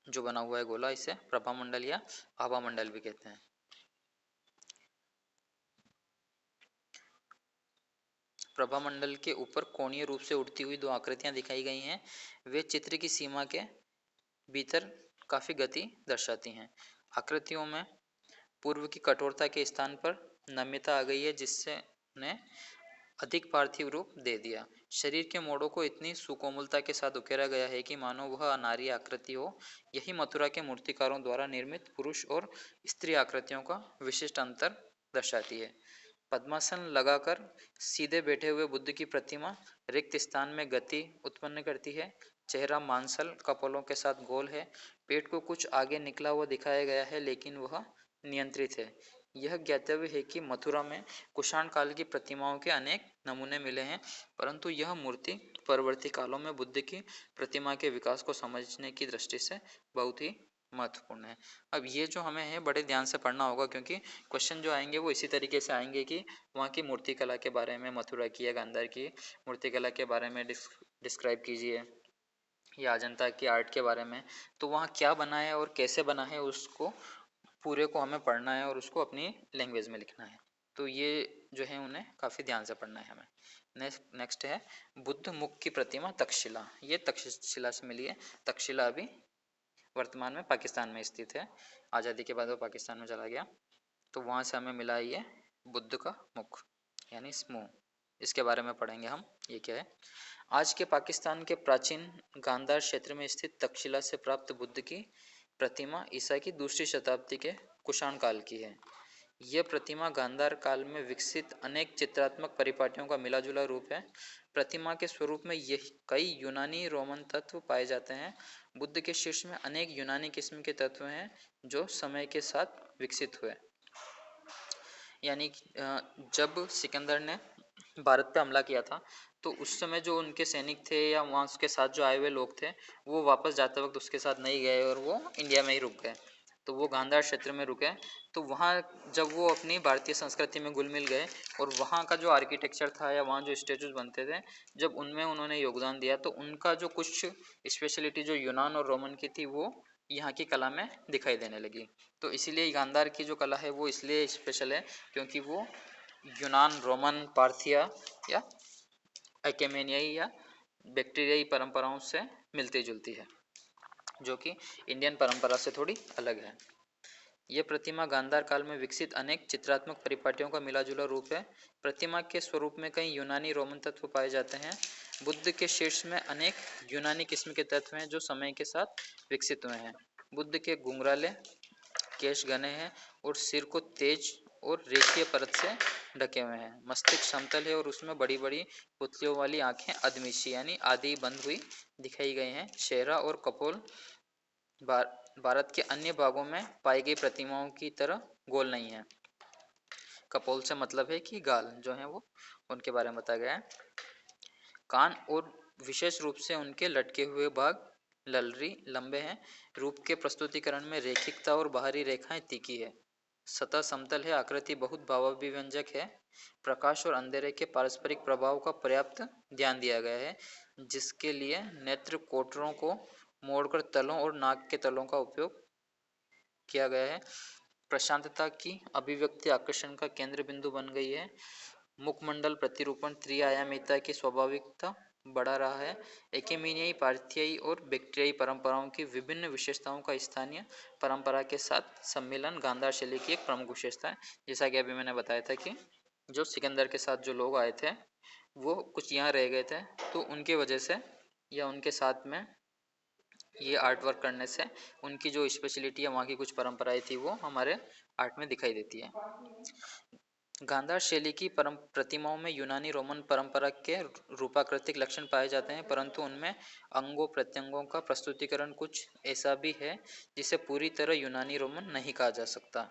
जो बना हुआ है गोला, इसे प्रभामंडल या आभामंडल भी कहते हैं। प्रभामंडल के ऊपर कोणीय रूप से उठती हुई 2 आकृतियां दिखाई गई हैं। वे चित्र की सीमा के भीतर काफी गति दर्शाती हैं। आकृतियों में पूर्व की कठोरता के स्थान पर नम्यता आ गई है, जिससे उन्हें अधिक पार्थिव रूप दे दिया। शरीर के मोड़ों को इतनी सुकोमलता के साथ उकेरा गया है कि मानो वह अनारी आकृति हो। यही मथुरा के मूर्तिकारों द्वारा निर्मित पुरुष और स्त्री आकृतियों का विशिष्ट अंतर दर्शाती है। पद्मासन लगाकर सीधे बैठे हुए बुद्ध की प्रतिमा रिक्त स्थान में गति उत्पन्न करती है। चेहरा मांसल कपोलों के साथ गोल है। पेट को कुछ आगे निकला हुआ दिखाया गया है, लेकिन वह नियंत्रित है। यह ज्ञातव्य है कि मथुरा में कुषाण काल की प्रतिमाओं के अनेक नमूने मिले हैं, परंतु यह मूर्ति परवर्ती कालों में बुद्ध की प्रतिमा के विकास को समझने की दृष्टि से बहुत ही महत्वपूर्ण है। अब ये जो हमें है बड़े ध्यान से पढ़ना होगा, क्योंकि क्वेश्चन जो आएंगे वो इसी तरीके से आएंगे कि वहाँ की मूर्तिकला के बारे में, मथुरा की या गांधार की मूर्तिकला के बारे में डिस्क्राइब कीजिए, या अजंता की आर्ट के बारे में। तो वहाँ क्या बना है और कैसे बना है उसको पूरे को हमें पढ़ना है और उसको अपनी लैंग्वेज में लिखना है। तो ये जो है उन्हें काफ़ी ध्यान से पढ़ना है हमें। नेक्स्ट है बुद्ध मुख की प्रतिमा तक्षशिला। ये तक्षशिला से मिली है। तक्षशिला अभी वर्तमान में पाकिस्तान में स्थित है। आज़ादी के बाद वो पाकिस्तान में चला गया, तो वहाँ से हमें मिला ये बुद्ध का मुख यानी स्मूह। इसके बारे में पढ़ेंगे हम, ये क्या है। आज के पाकिस्तान के प्राचीन गांधार क्षेत्र में स्थित तक्षशिला से प्राप्त बुद्ध की प्रतिमा ईसा की 2री शताब्दी के कुषाण काल की है। यह प्रतिमा गांधार काल में विकसित अनेक चित्रात्मक परिपाटियों का मिला-जुला रूप है। प्रतिमा के स्वरूप में यही कई यूनानी रोमन तत्व पाए जाते हैं। बुद्ध के शीर्ष में अनेक यूनानी किस्म के तत्व हैं जो समय के साथ विकसित हुए। यानी जब सिकंदर ने भारत पे हमला किया था तो उस समय जो उनके सैनिक थे या वहाँ उसके साथ जो आए हुए लोग थे वो वापस जाते वक्त उसके साथ नहीं गए और वो इंडिया में ही रुक गए। तो वो गांधार क्षेत्र में रुके। तो वहाँ जब वो अपनी भारतीय संस्कृति में घुल मिल गए और वहाँ का जो आर्किटेक्चर था या वहाँ जो स्टेचूज बनते थे जब उनमें उन्होंने योगदान दिया तो उनका जो कुछ स्पेशलिटी जो यूनान और रोमन की थी वो यहाँ की कला में दिखाई देने लगी। तो इसीलिए गांधार की जो कला है वो इसलिए स्पेशल है क्योंकि वो यूनान, रोमन, पार्थिया या अकेमेनियाई या बैक्टीरियाई परंपराओं से मिलती जुलती है जो कि इंडियन परंपरा से थोड़ी अलग है। यह प्रतिमा गांधार काल में विकसित अनेक चित्रात्मक परिपाटियों का मिला-जुला रूप है। प्रतिमा के स्वरूप में कई यूनानी रोमन तत्व पाए जाते हैं। बुद्ध के शीर्ष में अनेक यूनानी किस्म के तत्व हैं जो समय के साथ विकसित हुए हैं। बुद्ध के घुंघराले केश घने हैं और सिर को तेज और रेखीय परत से ढके हुए हैं। मस्तिष्क समतल है और उसमें बड़ी बड़ी पुतलियों वाली आंखें अधमिशी यानी आधी बंद हुई दिखाई गई हैं। चेहरा और कपोल भारत के अन्य भागों में पाई गई प्रतिमाओं की तरह गोल नहीं है। कपोल से मतलब है कि गाल जो है वो उनके बारे में बताया गया है। कान और विशेष रूप से उनके लटके हुए भाग ललरी लंबे हैं। रूप के प्रस्तुतिकरण में रेखिकता और बाहरी रेखाएं तीखी है। सतह समतल है। आकृति बहुत भावाभिव्यंजक है। प्रकाश और अंधेरे के पारस्परिक प्रभाव का पर्याप्त ध्यान दिया गया है जिसके लिए नेत्र कोटरों को मोड़कर तलों और नाक के तलों का उपयोग किया गया है। प्रशांतता की अभिव्यक्ति आकर्षण का केंद्र बिंदु बन गई है। मुखमंडल प्रतिरूपण त्रिआयामिता की स्वाभाविकता बढ़ा रहा है। एकेमेनियाई, पार्थियाई और बैक्टीरियाई परंपराओं की विभिन्न विशेषताओं का स्थानीय परंपरा के साथ सम्मिलन गांधार शैली की एक प्रमुख विशेषता है। जैसा कि अभी मैंने बताया था कि जो सिकंदर के साथ जो लोग आए थे वो कुछ यहाँ रह गए थे तो उनके वजह से या उनके साथ में ये आर्ट वर्क करने से उनकी जो स्पेशलिटी है वहाँ की कुछ परंपराएं थी वो हमारे आर्ट में दिखाई देती है। गांधार शैली की प्रतिमाओं में यूनानी रोमन परंपरा के रूपाकृतिक लक्षण पाए जाते हैं परंतु उनमें अंगों प्रत्यंगों का प्रस्तुतिकरण कुछ ऐसा भी है जिसे पूरी तरह यूनानी रोमन नहीं कहा जा सकता।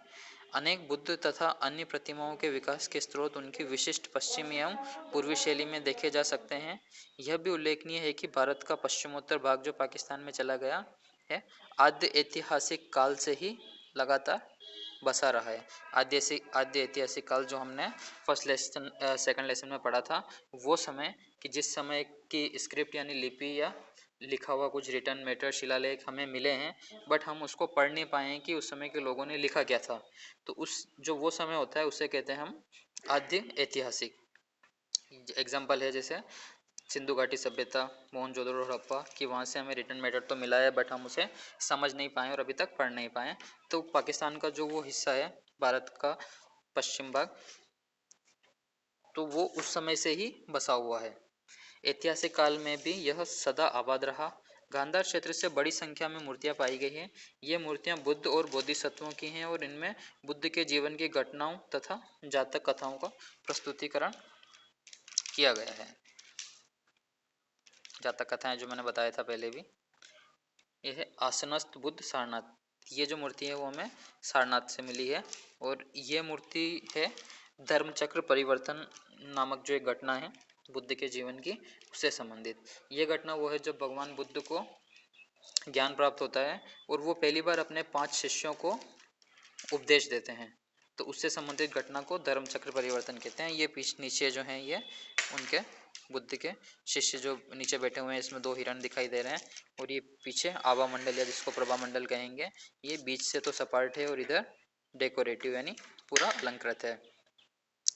अनेक बुद्ध तथा अन्य प्रतिमाओं के विकास के स्रोत उनकी विशिष्ट पश्चिमी एवं पूर्वी शैली में देखे जा सकते हैं। यह भी उल्लेखनीय है कि भारत का पश्चिमोत्तर भाग जो पाकिस्तान में चला गया है आद्य ऐतिहासिक काल से ही लगातार बसा रहा है। आद्य ऐतिहासिक काल जो हमने फर्स्ट लेसन सेकंड लेसन में पढ़ा था वो समय कि जिस समय की स्क्रिप्ट यानी लिपि या लिखा हुआ कुछ रिटर्न मैटर शिलालेख हमें मिले हैं बट हम उसको पढ़ नहीं पाए हैं कि उस समय के लोगों ने लिखा क्या था। तो उस जो वो समय होता है उसे कहते हैं हम आद्य ऐतिहासिक। एग्जाम्पल है जैसे सिंधु घाटी सभ्यता, मोहनजोदड़ो, हड़प्पा कि वहाँ से हमें रिटर्न मैटर तो मिला है बट हम उसे समझ नहीं पाए और अभी तक पढ़ नहीं पाए। तो पाकिस्तान का जो वो हिस्सा है भारत का पश्चिम भाग तो वो उस समय से ही बसा हुआ है। ऐतिहासिक काल में भी यह सदा आबाद रहा। गांधार क्षेत्र से बड़ी संख्या में मूर्तियां पाई गई हैं। ये मूर्तियां बुद्ध और बोधिसत्वों की हैं और इनमें बुद्ध के जीवन की घटनाओं तथा जातक कथाओं का प्रस्तुतिकरण किया गया है। जातक कथाएं जो मैंने बताया था पहले भी। यह है आसनस्थ बुद्ध सारनाथ। ये जो मूर्ति है वो हमें सारनाथ से मिली है और ये मूर्ति है धर्मचक्र परिवर्तन नामक जो एक घटना है बुद्ध के जीवन की उससे संबंधित। ये घटना वो है जब भगवान बुद्ध को ज्ञान प्राप्त होता है और वो पहली बार अपने 5 शिष्यों को उपदेश देते हैं। तो उससे संबंधित घटना को धर्मचक्र परिवर्तन कहते हैं। ये नीचे जो हैं ये उनके बुद्ध के शिष्य जो नीचे बैठे हुए हैं इसमें 2 हिरण दिखाई दे रहे हैं और ये पीछे आभा मंडल या जिसको प्रभा मंडल कहेंगे ये बीच से तो सपाट है और इधर डेकोरेटिव यानी पूरा अलंकृत है।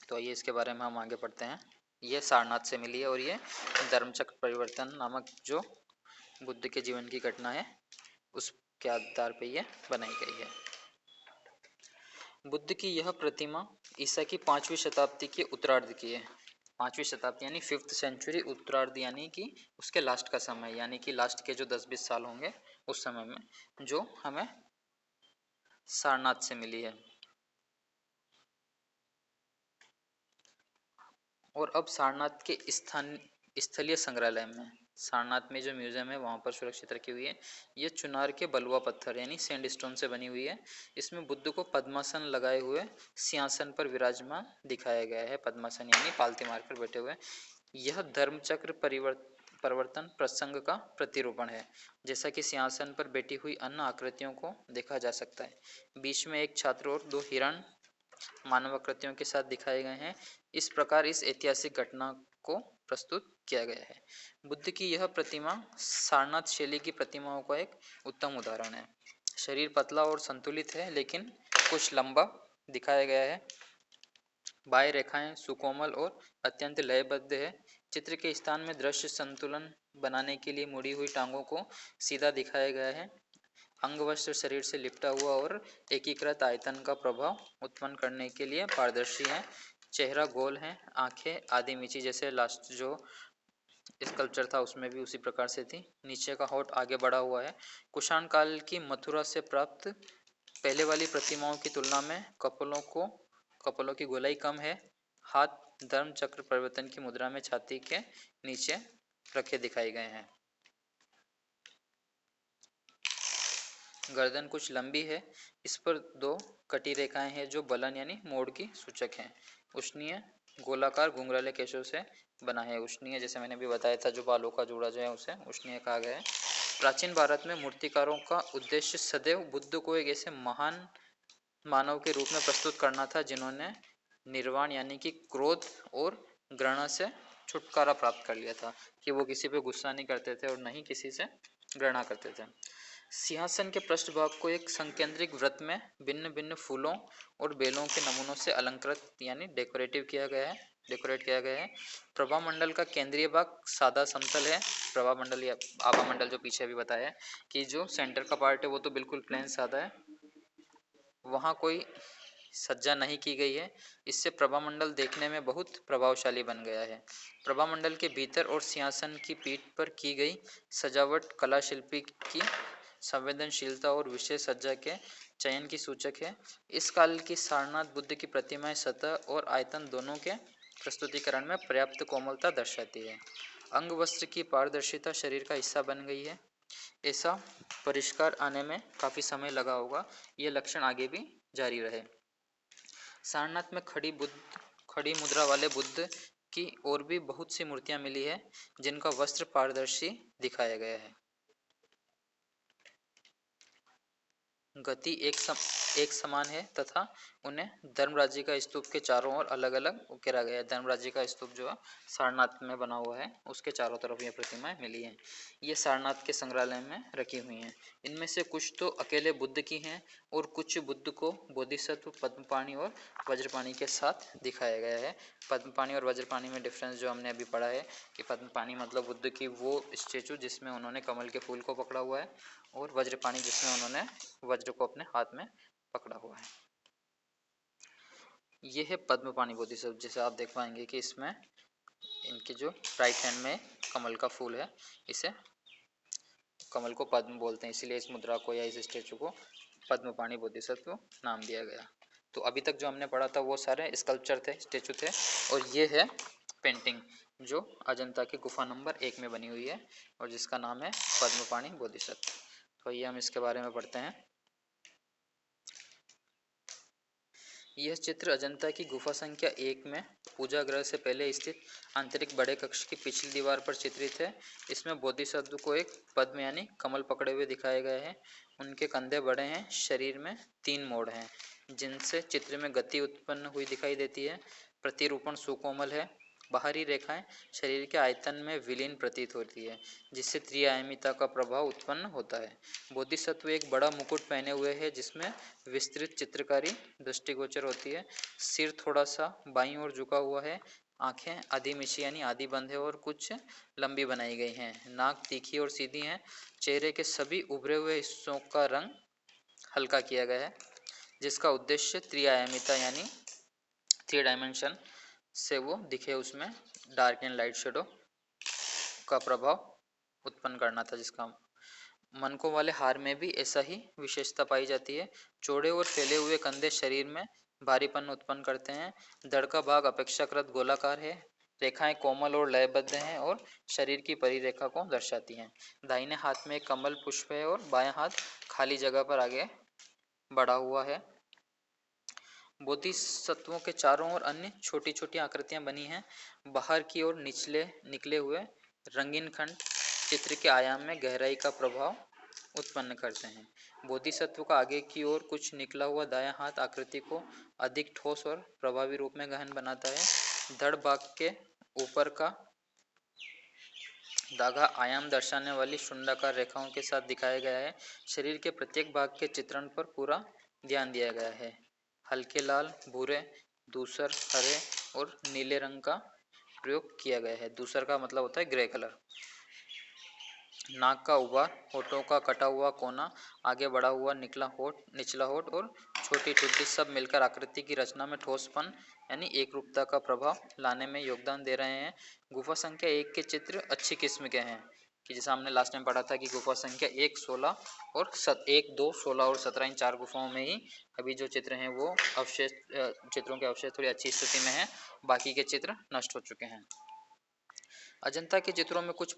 तो आइए इसके बारे में हम आगे पढ़ते हैं। ये सारनाथ से मिली है और ये धर्मचक्र परिवर्तन नामक जो बुद्ध के जीवन की घटना है उसके आधार पर यह बनाई गई है। बुद्ध की यह प्रतिमा ईसा की 5वीं शताब्दी के उत्तरार्ध की है। 5वीं शताब्दी यानी 5th सेंचुरी उत्तरार्ध यानी कि उसके लास्ट का समय यानी कि लास्ट के जो 10-20 साल होंगे उस समय में जो हमें सारनाथ से मिली है। और अब सारनाथ के स्थलीय संग्रहालय में, सारनाथ में जो म्यूजियम है वहाँ पर सुरक्षित रखी हुई है। ये चुनार के बलुआ पत्थर यानी सैंडस्टोन से बनी हुई है। इसमें बुद्ध को पद्मासन लगाए हुए सिंहासन पर विराजमान दिखाया गया है। पद्मासन यानी पालती मारकर बैठे हुए। यह धर्मचक्र परिवर्तन प्रसंग का प्रतिरूपण है। जैसा कि सिंहासन पर बैठी हुई अन्य आकृतियों को देखा जा सकता है। बीच में एक छात्र और दो हिरण मानव आकृतियों के साथ दिखाए गए हैं। इस प्रकार इस ऐतिहासिक घटना को प्रस्तुत किया गया है। बुद्ध की यह प्रतिमा सारनाथ शैली की प्रतिमाओं का एक उत्तम उदाहरण है। शरीर पतला और संतुलित है, लेकिन कुछ लंबा दिखाया गया है। बाह्य रेखाएं सुकोमल और अत्यंत लयबद्ध है। चित्र के स्थान में दृश्य संतुलन बनाने के लिए मुड़ी हुई टांगों को सीधा दिखाया गया है। अंगवस्त्र शरीर से लिपटा हुआ और एकीकृत आयतन का प्रभाव उत्पन्न करने के लिए पारदर्शी है। चेहरा गोल है, आंखें आधी मीची, जैसे लास्ट जो स्कल्पचर था उसमें भी उसी प्रकार से थी। नीचे का होठ आगे बढ़ा हुआ है। कुषाण काल की मथुरा से प्राप्त पहले वाली प्रतिमाओं की तुलना में कपलों की गोलाई कम है। हाथ धर्म चक्र परिवर्तन की मुद्रा में छाती के नीचे रखे दिखाए गए हैं। गर्दन कुछ लंबी है। इस पर दो कटी रेखाएं हैं जो बलन यानी मोड़ की सूचक हैं। उष्णीय गोलाकार घुंघराले केशों से बना है। उष्णीय जैसे मैंने भी बताया था, जो बालों का जोड़ा जो है उसे उष्णीय कहा गया है। प्राचीन भारत में मूर्तिकारों का उद्देश्य सदैव बुद्ध को एक ऐसे महान मानव के रूप में प्रस्तुत करना था जिन्होंने निर्वाण यानी कि क्रोध और घृणा से छुटकारा प्राप्त कर लिया था, कि वो किसी पे गुस्सा नहीं करते थे और न ही किसी से घृणा करते थे। सिंहासन के पृष्ठभाग को एक संकेंद्रिक वृत्त में भिन्न भिन्न फूलों और बेलों के नमूनों से अलंकृत यानी डेकोरेट किया गया है। प्रभा मंडल का केंद्रीय भाग सादा समतल है। प्रभा मंडल या आभा मंडल जो पीछे अभी बताया कि जो सेंटर का पार्ट है वो तो बिल्कुल प्लेन सादा है, वहाँ कोई सज्जा नहीं की गई है। इससे प्रभामंडल देखने में बहुत प्रभावशाली बन गया है। प्रभामंडल के भीतर और सिंहासन की पीठ पर की गई सजावट कला शिल्पी की संवेदनशीलता और विशेष सज्जा के चयन की सूचक है। इस काल की सारनाथ बुद्ध की प्रतिमाएं सतह और आयतन दोनों के प्रस्तुतिकरण में पर्याप्त कोमलता दर्शाती है। अंग वस्त्र की पारदर्शिता शरीर का हिस्सा बन गई है। ऐसा परिष्कार आने में काफी समय लगा होगा। ये लक्षण आगे भी जारी रहे। सारनाथ में खड़ी मुद्रा वाले बुद्ध की और भी बहुत सी मूर्तियां मिली है जिनका वस्त्र पारदर्शी दिखाया गया है। गति एक समान है तथा उन्हें धर्मराजी का स्तूप के चारों ओर अलग अलग उकेरा गया है। धर्मराजी का स्तूप जो है सारनाथ में बना हुआ है, उसके चारों तरफ ये प्रतिमाएं मिली हैं। ये सारनाथ के संग्रहालय में रखी हुई हैं। इनमें से कुछ तो अकेले बुद्ध की हैं और कुछ बुद्ध को बोधिसत्व पद्मपाणि और वज्रपाणि के साथ दिखाया गया है। पद्मपाणि और वज्रपाणि में डिफरेंस जो हमने अभी पढ़ा है कि पद्मपाणि मतलब बुद्ध की वो स्टेचू जिसमें उन्होंने कमल के फूल को पकड़ा हुआ है, और वज्रपाणि जिसमें उन्होंने वज्र को अपने हाथ में पकड़ा हुआ है। यह है पद्मपाणि बोधिसत्व, जिसे आप देख पाएंगे कि इसमें इनकी जो राइट हैंड में कमल का फूल है, इसे कमल को पद्म बोलते हैं, इसीलिए इस मुद्रा को या इस स्टेचू को पद्मपाणि बोधिसत्व नाम दिया गया। तो अभी तक जो हमने पढ़ा था वो सारे स्कल्पचर थे, स्टेचू थे, और ये है पेंटिंग जो अजंता की गुफा नंबर 1 में बनी हुई है और जिसका नाम है पद्मपाणि बोधिसत्व। तो ये हम इसके बारे में पढ़ते हैं। यह चित्र अजंता की गुफा संख्या 1 में पूजा गृह से पहले स्थित आंतरिक बड़े कक्ष की पिछली दीवार पर चित्रित है। इसमें बोधिसत्व को एक पद्म यानी कमल पकड़े हुए दिखाए गए हैं। उनके कंधे बड़े हैं, शरीर में 3 मोड़ हैं जिनसे चित्र में गति उत्पन्न हुई दिखाई देती है। प्रतिरूपण सुकोमल है। बाहरी रेखाएं शरीर के आयतन में विलीन प्रतीत होती है, जिससे त्रिआयामिता का प्रभाव उत्पन्न होता है। बोधिसत्व एक बड़ा मुकुट पहने हुए है जिसमें विस्तृत चित्रकारी दृष्टिगोचर होती है। सिर थोड़ा सा बाईं ओर झुका हुआ है। आंखें आधी मिची यानी आधी बंद है और कुछ लंबी बनाई गई हैं। नाक तीखी और सीधी है। चेहरे के सभी उभरे हुए हिस्सों का रंग हल्का किया गया है, जिसका उद्देश्य त्रिआयामिता यानी 3 डायमेंशन से वो दिखे, उसमें डार्क एंड लाइट शेडो का प्रभाव उत्पन्न करना था। जिसका मनकों वाले हार में भी ऐसा ही विशेषता पाई जाती है। चौड़े और फैले हुए कंधे शरीर में भारीपन उत्पन्न करते हैं। धड़ का भाग अपेक्षाकृत गोलाकार है। रेखाएं कोमल और लयबद्ध हैं और शरीर की परिरेखा को दर्शाती हैं। दाहिने हाथ में एक कमल पुष्प है और बायां हाथ खाली जगह पर आगे बढ़ा हुआ है। बोधिसत्वों के चारों ओर अन्य छोटी छोटी आकृतियां बनी हैं। बाहर की ओर निचले निकले हुए रंगीन खंड चित्र के आयाम में गहराई का प्रभाव उत्पन्न करते हैं। बोधिसत्व का आगे की ओर कुछ निकला हुआ दायां हाथ आकृति को अधिक ठोस और प्रभावी रूप में गहन बनाता है। धड़ भाग के ऊपर का धागा आयाम दर्शाने वाली शुंडाकार रेखाओं के साथ दिखाया गया है। शरीर के प्रत्येक भाग के चित्रण पर पूरा ध्यान दिया गया है। हल्के लाल, भूरे, धूसर, हरे और नीले रंग का प्रयोग किया गया है। धूसर का मतलब होता है ग्रे कलर। नाक का उभार, होठों का कटा हुआ कोना, आगे बढ़ा हुआ निचला होठ और छोटी ठुड्डी सब मिलकर आकृति की रचना में ठोसपन यानी एक रूपता का प्रभाव लाने में योगदान दे रहे हैं। गुफा संख्या 1 के चित्र अच्छी किस्म के हैं कि जैसा हमने लास्ट टाइम पढ़ा था कि गुफा संख्या 1, 16 और 1, 2, 16 और 17 इन 4 गुफाओं में ही अभी जो चित्र हैं वो अवशेष चित्रों के अवशेष थोड़ी अच्छी स्थिति में हैं, बाकी के चित्र नष्ट हो चुके हैं। अजंता के चित्रों में कुछ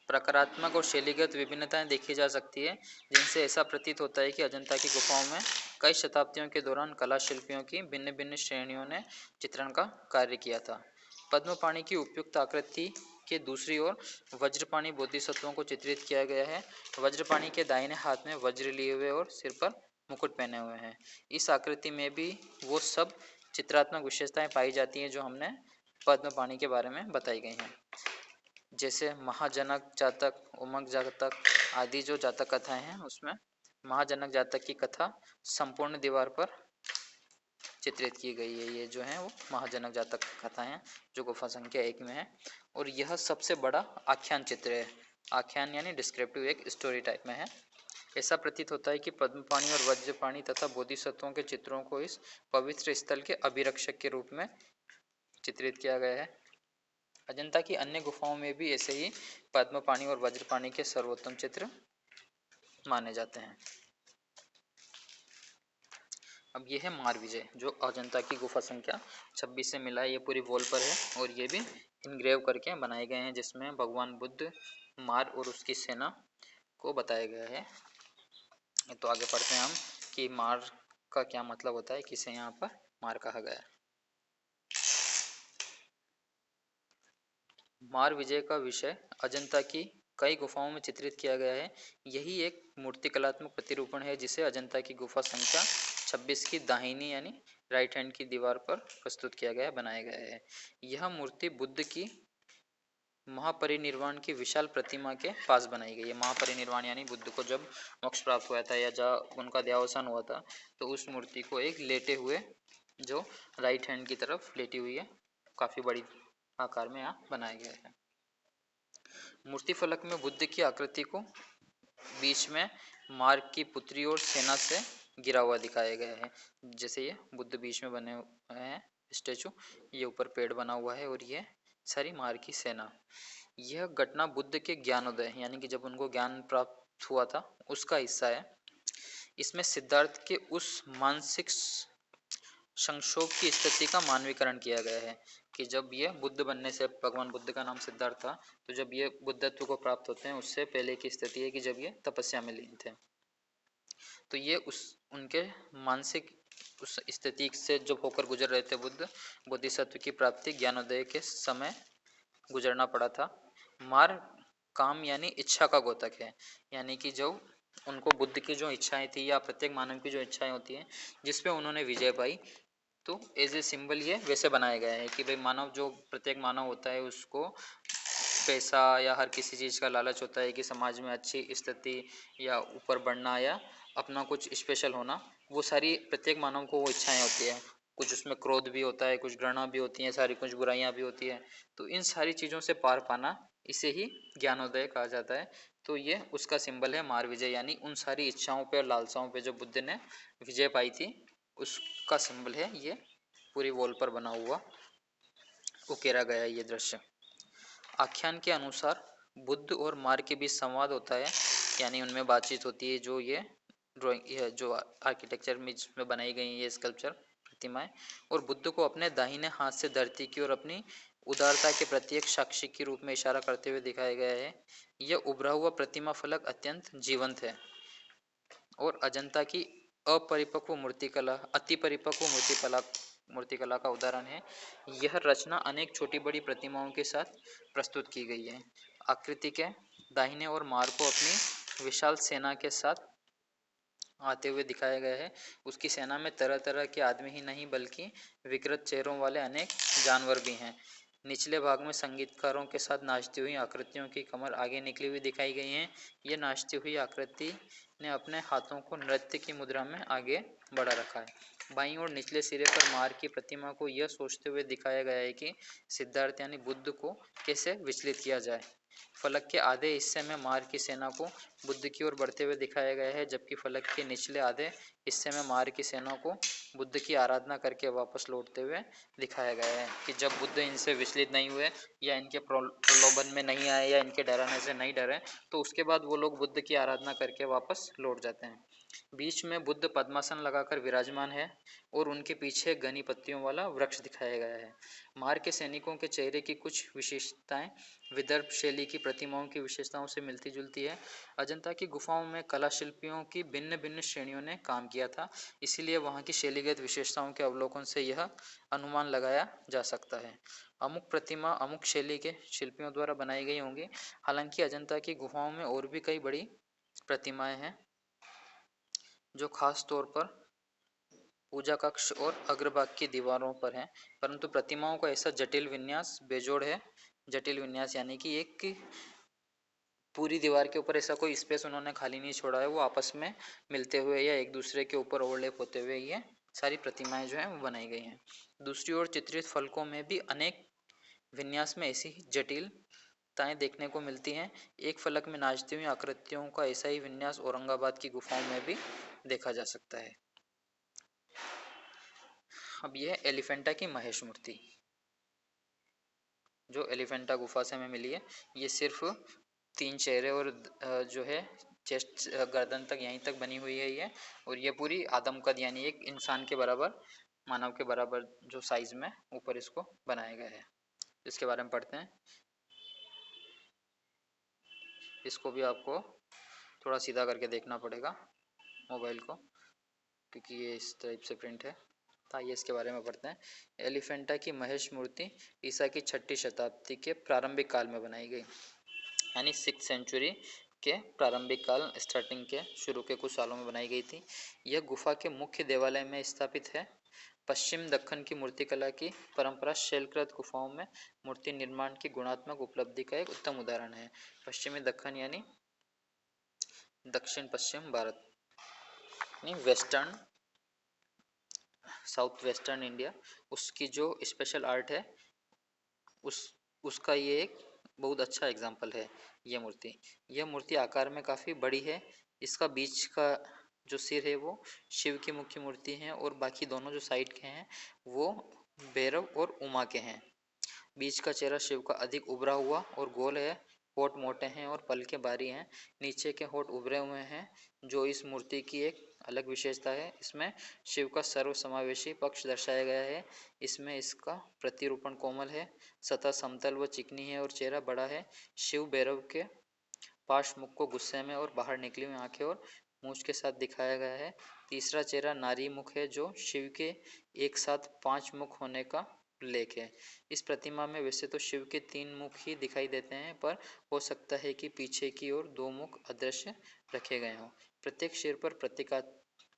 प्रकारात्मक और शैलीगत विभिन्नताएं देखी जा सकती है, जिनसे ऐसा प्रतीत होता है कि अजंता की गुफाओं में कई शताब्दियों के दौरान कला शिल्पियों की भिन्न भिन्न श्रेणियों ने चित्रण का कार्य किया था। पद्मपाणि की उपयुक्त आकृति के दूसरी ओर वज्रपाणि बोधिसत्वों को चित्रित किया गया है। वज्रपाणि के दाहिने हाथ में वज्र लिए हुए और सिर पर मुकुट पहने हुए हैं। इस आकृति में भी वो सब चित्रात्मक विशेषताएं पाई जाती हैं जो हमने पद्मपाणि के बारे में बताई गई हैं, जैसे महाजनक जातक, उमंग जातक आदि जो जातक कथाएं हैं उसमें महाजनक जातक की कथा संपूर्ण दीवार पर चित्रित की गई है। ये जो है वो महाजनक जातक कथा है जो गुफा संख्या 1 में है और यह सबसे बड़ा आख्यान चित्र है। आख्यान यानी डिस्क्रिप्टिव, एक स्टोरी टाइप में है। ऐसा प्रतीत होता है कि पद्मपाणि और वज्रपाणि तथा बोधिसत्वों के चित्रों को इस पवित्र स्थल के अभिरक्षक के रूप में चित्रित किया गया है। अजंता की अन्य गुफाओं में भी ऐसे ही पद्मपाणि और वज्रपाणि के सर्वोत्तम चित्र माने जाते हैं। अब ये है मार विजय जो अजंता की गुफा संख्या 26 से मिला है। ये पूरी वॉल पर है और ये भी इनग्रेव करके बनाए गए हैं, जिसमें भगवान बुद्ध, मार और उसकी सेना को बताया गया है। तो आगे पढ़ते हैं हम कि मार का क्या मतलब होता है, किसे यहाँ पर मार कहा गया है। मार विजय का विषय अजंता की कई गुफाओं में चित्रित किया गया है। यही एक मूर्तिकलात्मक प्रतिरूपण है जिसे अजंता की गुफा संख्या 26 की दाहिनी यानी राइट हैंड की दीवार पर प्रस्तुत किया गया, बनाया गया है। यह मूर्ति बुद्ध की महापरिनिर्वाण की विशाल प्रतिमा के पास बनाई गई है। महापरिनिर्वाण यानी बुद्ध को जब मोक्ष प्राप्त हुआ था या जब उनका देहावसान हुआ था तो उस मूर्ति को एक लेटे हुए जो राइट हैंड की तरफ लेटी हुई है, काफ़ी बड़ी आकार में यहाँ बनाया गया है। मूर्ति फलक में बुद्ध की आकृति को बीच में मार्ग की पुत्री और सेना से गिरा हुआ दिखाया गया है। जैसे ये बुद्ध बीच में बने हुए हैं स्टेचू, ये ऊपर पेड़ बना हुआ है और ये सारी मार्ग की सेना। यह घटना बुद्ध के ज्ञानोदय यानी कि जब उनको ज्ञान प्राप्त हुआ था उसका हिस्सा है। इसमें सिद्धार्थ के उस मानसिक संक्षोभ की स्थिति का मानवीकरण किया गया है कि जब ये बुद्ध बनने से, भगवान बुद्ध का नाम सिद्धार्थ था, तो जब ये बुद्धत्व को प्राप्त होते हैं उससे पहले की स्थिति है कि जब ये तपस्या में लीन थे, तो ये उनके मानसिक उस स्थिति से जब होकर गुजर रहे थे बुद्ध, बोधिसत्व की प्राप्ति ज्ञानोदय के समय गुजरना पड़ा था। मार काम यानी इच्छा का द्योतक है, यानी कि जब उनको बुद्ध की जो इच्छाएं थी या प्रत्येक मानव की जो इच्छाएं होती हैं जिसपे उन्होंने विजय पाई, तो एज ए सिंबल ये वैसे बनाया गया है कि भाई मानव, जो प्रत्येक मानव होता है उसको पैसा या हर किसी चीज़ का लालच होता है कि समाज में अच्छी स्थिति या ऊपर बढ़ना या अपना कुछ स्पेशल होना, वो सारी प्रत्येक मानव को वो इच्छाएं होती है। कुछ उसमें क्रोध भी होता है, कुछ घृणा भी होती है, सारी कुछ बुराइयां भी होती है। तो इन सारी चीज़ों से पार पाना, इसे ही ज्ञानोदय कहा जाता है। तो ये उसका सिंबल है मार विजय, यानी उन सारी इच्छाओं पे और लालसाओं पे जो बुद्ध ने विजय पाई थी उसका सिंबल है ये पूरी वॉल पर बना हुआ उकेरा गया ये दृश्य। आख्यान के अनुसार बुद्ध और मार के बीच संवाद होता है, यानी उनमें बातचीत होती है। जो ये ड्राइंग, ये जो आर्किटेक्चर में जिसमें बनाई गई ये स्कल्पचर प्रतिमाएं, और बुद्ध को अपने दाहिने हाथ से धरती की और अपनी उदारता के प्रति एक साक्षी के रूप में इशारा करते हुए दिखाया गया है। यह उभरा हुआ प्रतिमा फलक अत्यंत जीवंत है और अजंता की अपरिपक्व मूर्तिकला अति परिपक्व मूर्तिकला का उदाहरण है। यह रचना अनेक छोटी बड़ी प्रतिमाओं के साथ प्रस्तुत की गई है। आकृति के दाहिने और मार्ग को अपनी विशाल सेना के साथ आते हुए दिखाया गया है। उसकी सेना में तरह तरह के आदमी ही नहीं बल्कि विकृत चेहरों वाले अनेक जानवर भी हैं। निचले भाग में संगीतकारों के साथ नाचती हुई आकृतियों की कमर आगे निकली हुई दिखाई गई है। यह नाचती हुई आकृति ने अपने हाथों को नृत्य की मुद्रा में आगे बढ़ा रखा है। बाईं ओर निचले सिरे पर मार की प्रतिमा को यह सोचते हुए दिखाया गया है कि सिद्धार्थ यानी बुद्ध को कैसे विचलित किया जाए। फलक के आधे हिस्से में मार की सेना को बुद्ध की ओर बढ़ते हुए दिखाया गया है, जबकि फलक के निचले आधे हिस्से में मार की सेना को बुद्ध की आराधना करके वापस लौटते हुए दिखाया गया है कि जब बुद्ध इनसे विचलित नहीं हुए या इनके प्रलोभन में नहीं आए या इनके डराने से नहीं डरे, तो उसके बाद वो लोग बुद्ध की आराधना करके वापस लौट जाते हैं। बीच में बुद्ध पद्मासन लगाकर विराजमान है और उनके पीछे घनी पत्तियों वाला वृक्ष दिखाया गया है। मार के सैनिकों के चेहरे की कुछ विशेषताएं विदर्भ शैली की प्रतिमाओं की विशेषताओं से मिलती जुलती है। अजंता की गुफाओं में कला शिल्पियों की भिन्न भिन्न श्रेणियों ने काम किया था, इसीलिए वहां की शैलीगत विशेषताओं के अवलोकन से यह अनुमान लगाया जा सकता है। अमुक प्रतिमा अमुक शैली के शिल्पियों द्वारा बनाई गई होंगी। हालांकि अजंता की गुफाओं में और भी कई बड़ी प्रतिमाएं हैं जो खास तौर पर पूजा कक्ष और अग्रभाग की दीवारों पर हैं, परंतु प्रतिमाओं का ऐसा जटिल विन्यास बेजोड़ है। जटिल विन्यास यानी कि एक पूरी दीवार के ऊपर ऐसा कोई स्पेस उन्होंने खाली नहीं छोड़ा है, वो आपस में मिलते हुए या एक दूसरे के ऊपर ओवरलैप होते हुए ये सारी प्रतिमाएं जो हैं वो बनाई गई हैं। दूसरी ओर चित्रित फलकों में भी अनेक विन्यास में ऐसी ही जटिलताएं देखने को मिलती हैं। एक फलक में नाचती हुई आकृतियों का ऐसा ही विन्यास औरंगाबाद की गुफाओं में भी देखा जा सकता है। अब यह एलिफेंटा की महेश मूर्ति जो एलिफेंटा गुफा से हमें मिली है। ये सिर्फ 3 चेहरे और जो है चेस्ट गर्दन तक यहीं तक बनी हुई है ये, और ये पूरी आदमकद यानी एक इंसान के बराबर मानव के बराबर जो साइज में ऊपर इसको बनाया गया है। इसके बारे में पढ़ते हैं। इसको भी आपको थोड़ा सीधा करके देखना पड़ेगा मोबाइल को, क्योंकि ये इस टाइप से प्रिंट है। आइए इसके बारे में पढ़ते हैं। एलिफेंटा की महेश मूर्ति ईसा की 6ठी शताब्दी के प्रारंभिक काल में बनाई गई, यानी 6th सेंचुरी के प्रारंभिक काल स्टार्टिंग के शुरू के कुछ सालों में बनाई गई थी। यह गुफा के मुख्य देवालय में स्थापित है। पश्चिम दक्कन की मूर्तिकला की परंपरा शैलकृत गुफाओं में मूर्ति निर्माण की गुणात्मक उपलब्धि का एक उत्तम उदाहरण है। पश्चिमी दक्कन यानी दक्षिण पश्चिम भारत, यानी वेस्टर्न साउथ वेस्टर्न इंडिया, उसकी जो स्पेशल आर्ट है उसका ये एक बहुत अच्छा एग्जाम्पल है। यह मूर्ति आकार में काफ़ी बड़ी है। इसका बीच का जो सिर है वो शिव की मुख्य मूर्ति है और बाकी दोनों जो साइड के हैं वो भैरव और उमा के हैं। बीच का चेहरा शिव का अधिक उभरा हुआ और गोल है। होठ मोटे हैं और पलकें बारी हैं। नीचे के होठ उभरे हुए हैं, जो इस मूर्ति की एक अलग विशेषता है। इसमें शिव का सर्वसमावेशी पक्ष दर्शाया गया है। इसमें इसका प्रतिरूपण कोमल है, सतह समतल व चिकनी है और चेहरा बड़ा है। शिव भैरव के पार्श्व मुख को गुस्से में और बाहर निकली हुई आंखें और मूछ के साथ दिखाया गया है। तीसरा चेहरा नारी मुख है, जो शिव के एक साथ 5 मुख होने का उल्लेख है। इस प्रतिमा में वैसे तो शिव के 3 मुख ही दिखाई देते हैं, पर हो सकता है कि पीछे की ओर 2 मुख अदृश्य रखे गए हों। प्रत्येक सिर पर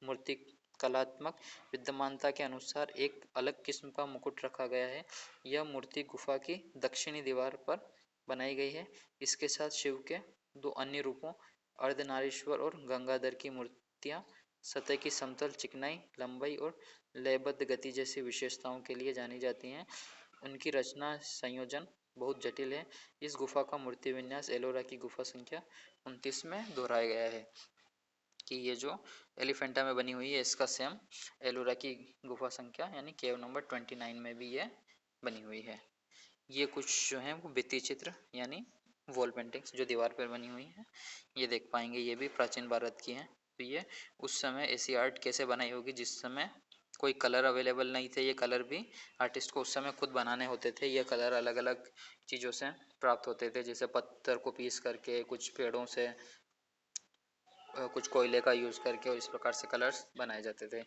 मूर्ति कलात्मक विद्यमानता के अनुसार एक अलग किस्म का मुकुट रखा गया है। यह मूर्ति गुफा की दक्षिणी दीवार पर बनाई गई है। इसके साथ शिव के 2 अन्य रूपों अर्धनारीश्वर और गंगाधर की मूर्तियां सतह की समतल चिकनाई, लंबाई और लयबद्ध गति जैसी विशेषताओं के लिए जानी जाती हैं। उनकी रचना संयोजन बहुत जटिल है। इस गुफा का मूर्ति विन्यास एलोरा की गुफा संख्या 29 में दोहराया गया है कि ये जो एलिफेंटा में बनी हुई है इसका सेम एलोरा की गुफा संख्या यानी केव नंबर 29 में भी ये बनी हुई है। ये कुछ जो है वो भित्ति चित्र यानी वॉल पेंटिंग्स जो दीवार पर बनी हुई हैं ये देख पाएंगे। ये भी प्राचीन भारत की हैं। तो ये उस समय ऐसी आर्ट कैसे बनाई होगी जिस समय कोई कलर अवेलेबल नहीं थे, ये कलर भी आर्टिस्ट को उस समय खुद बनाने होते थे। ये कलर अलग अलग चीज़ों से प्राप्त होते थे, जैसे पत्थर को पीस करके, कुछ पेड़ों से, कुछ कोयले का यूज़ करके, और इस प्रकार से कलर्स बनाए जाते थे।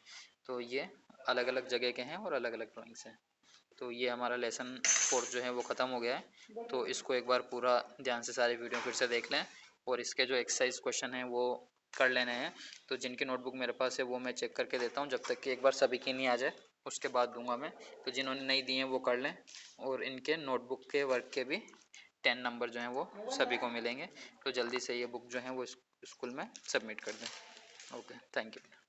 तो ये अलग अलग जगह के हैं और अलग अलग ड्राइंग्स हैं। तो ये हमारा लेसन 4 जो है वो ख़त्म हो गया है। तो इसको एक बार पूरा ध्यान से सारी वीडियो फिर से देख लें, और इसके जो एक्सरसाइज क्वेश्चन हैं वो कर लेने हैं। तो जिनकी नोटबुक मेरे पास है वो मैं चेक करके देता हूँ, जब तक कि एक बार सभी की नहीं आ जाए उसके बाद दूंगा मैं। तो जिन्होंने नहीं दिए हैं वो कर लें, और इनके नोटबुक के वर्क के भी 10 नंबर जो हैं वो सभी को मिलेंगे। तो जल्दी से ये बुक जो है वो स्कूल में सबमिट कर दें। Okay, thank you.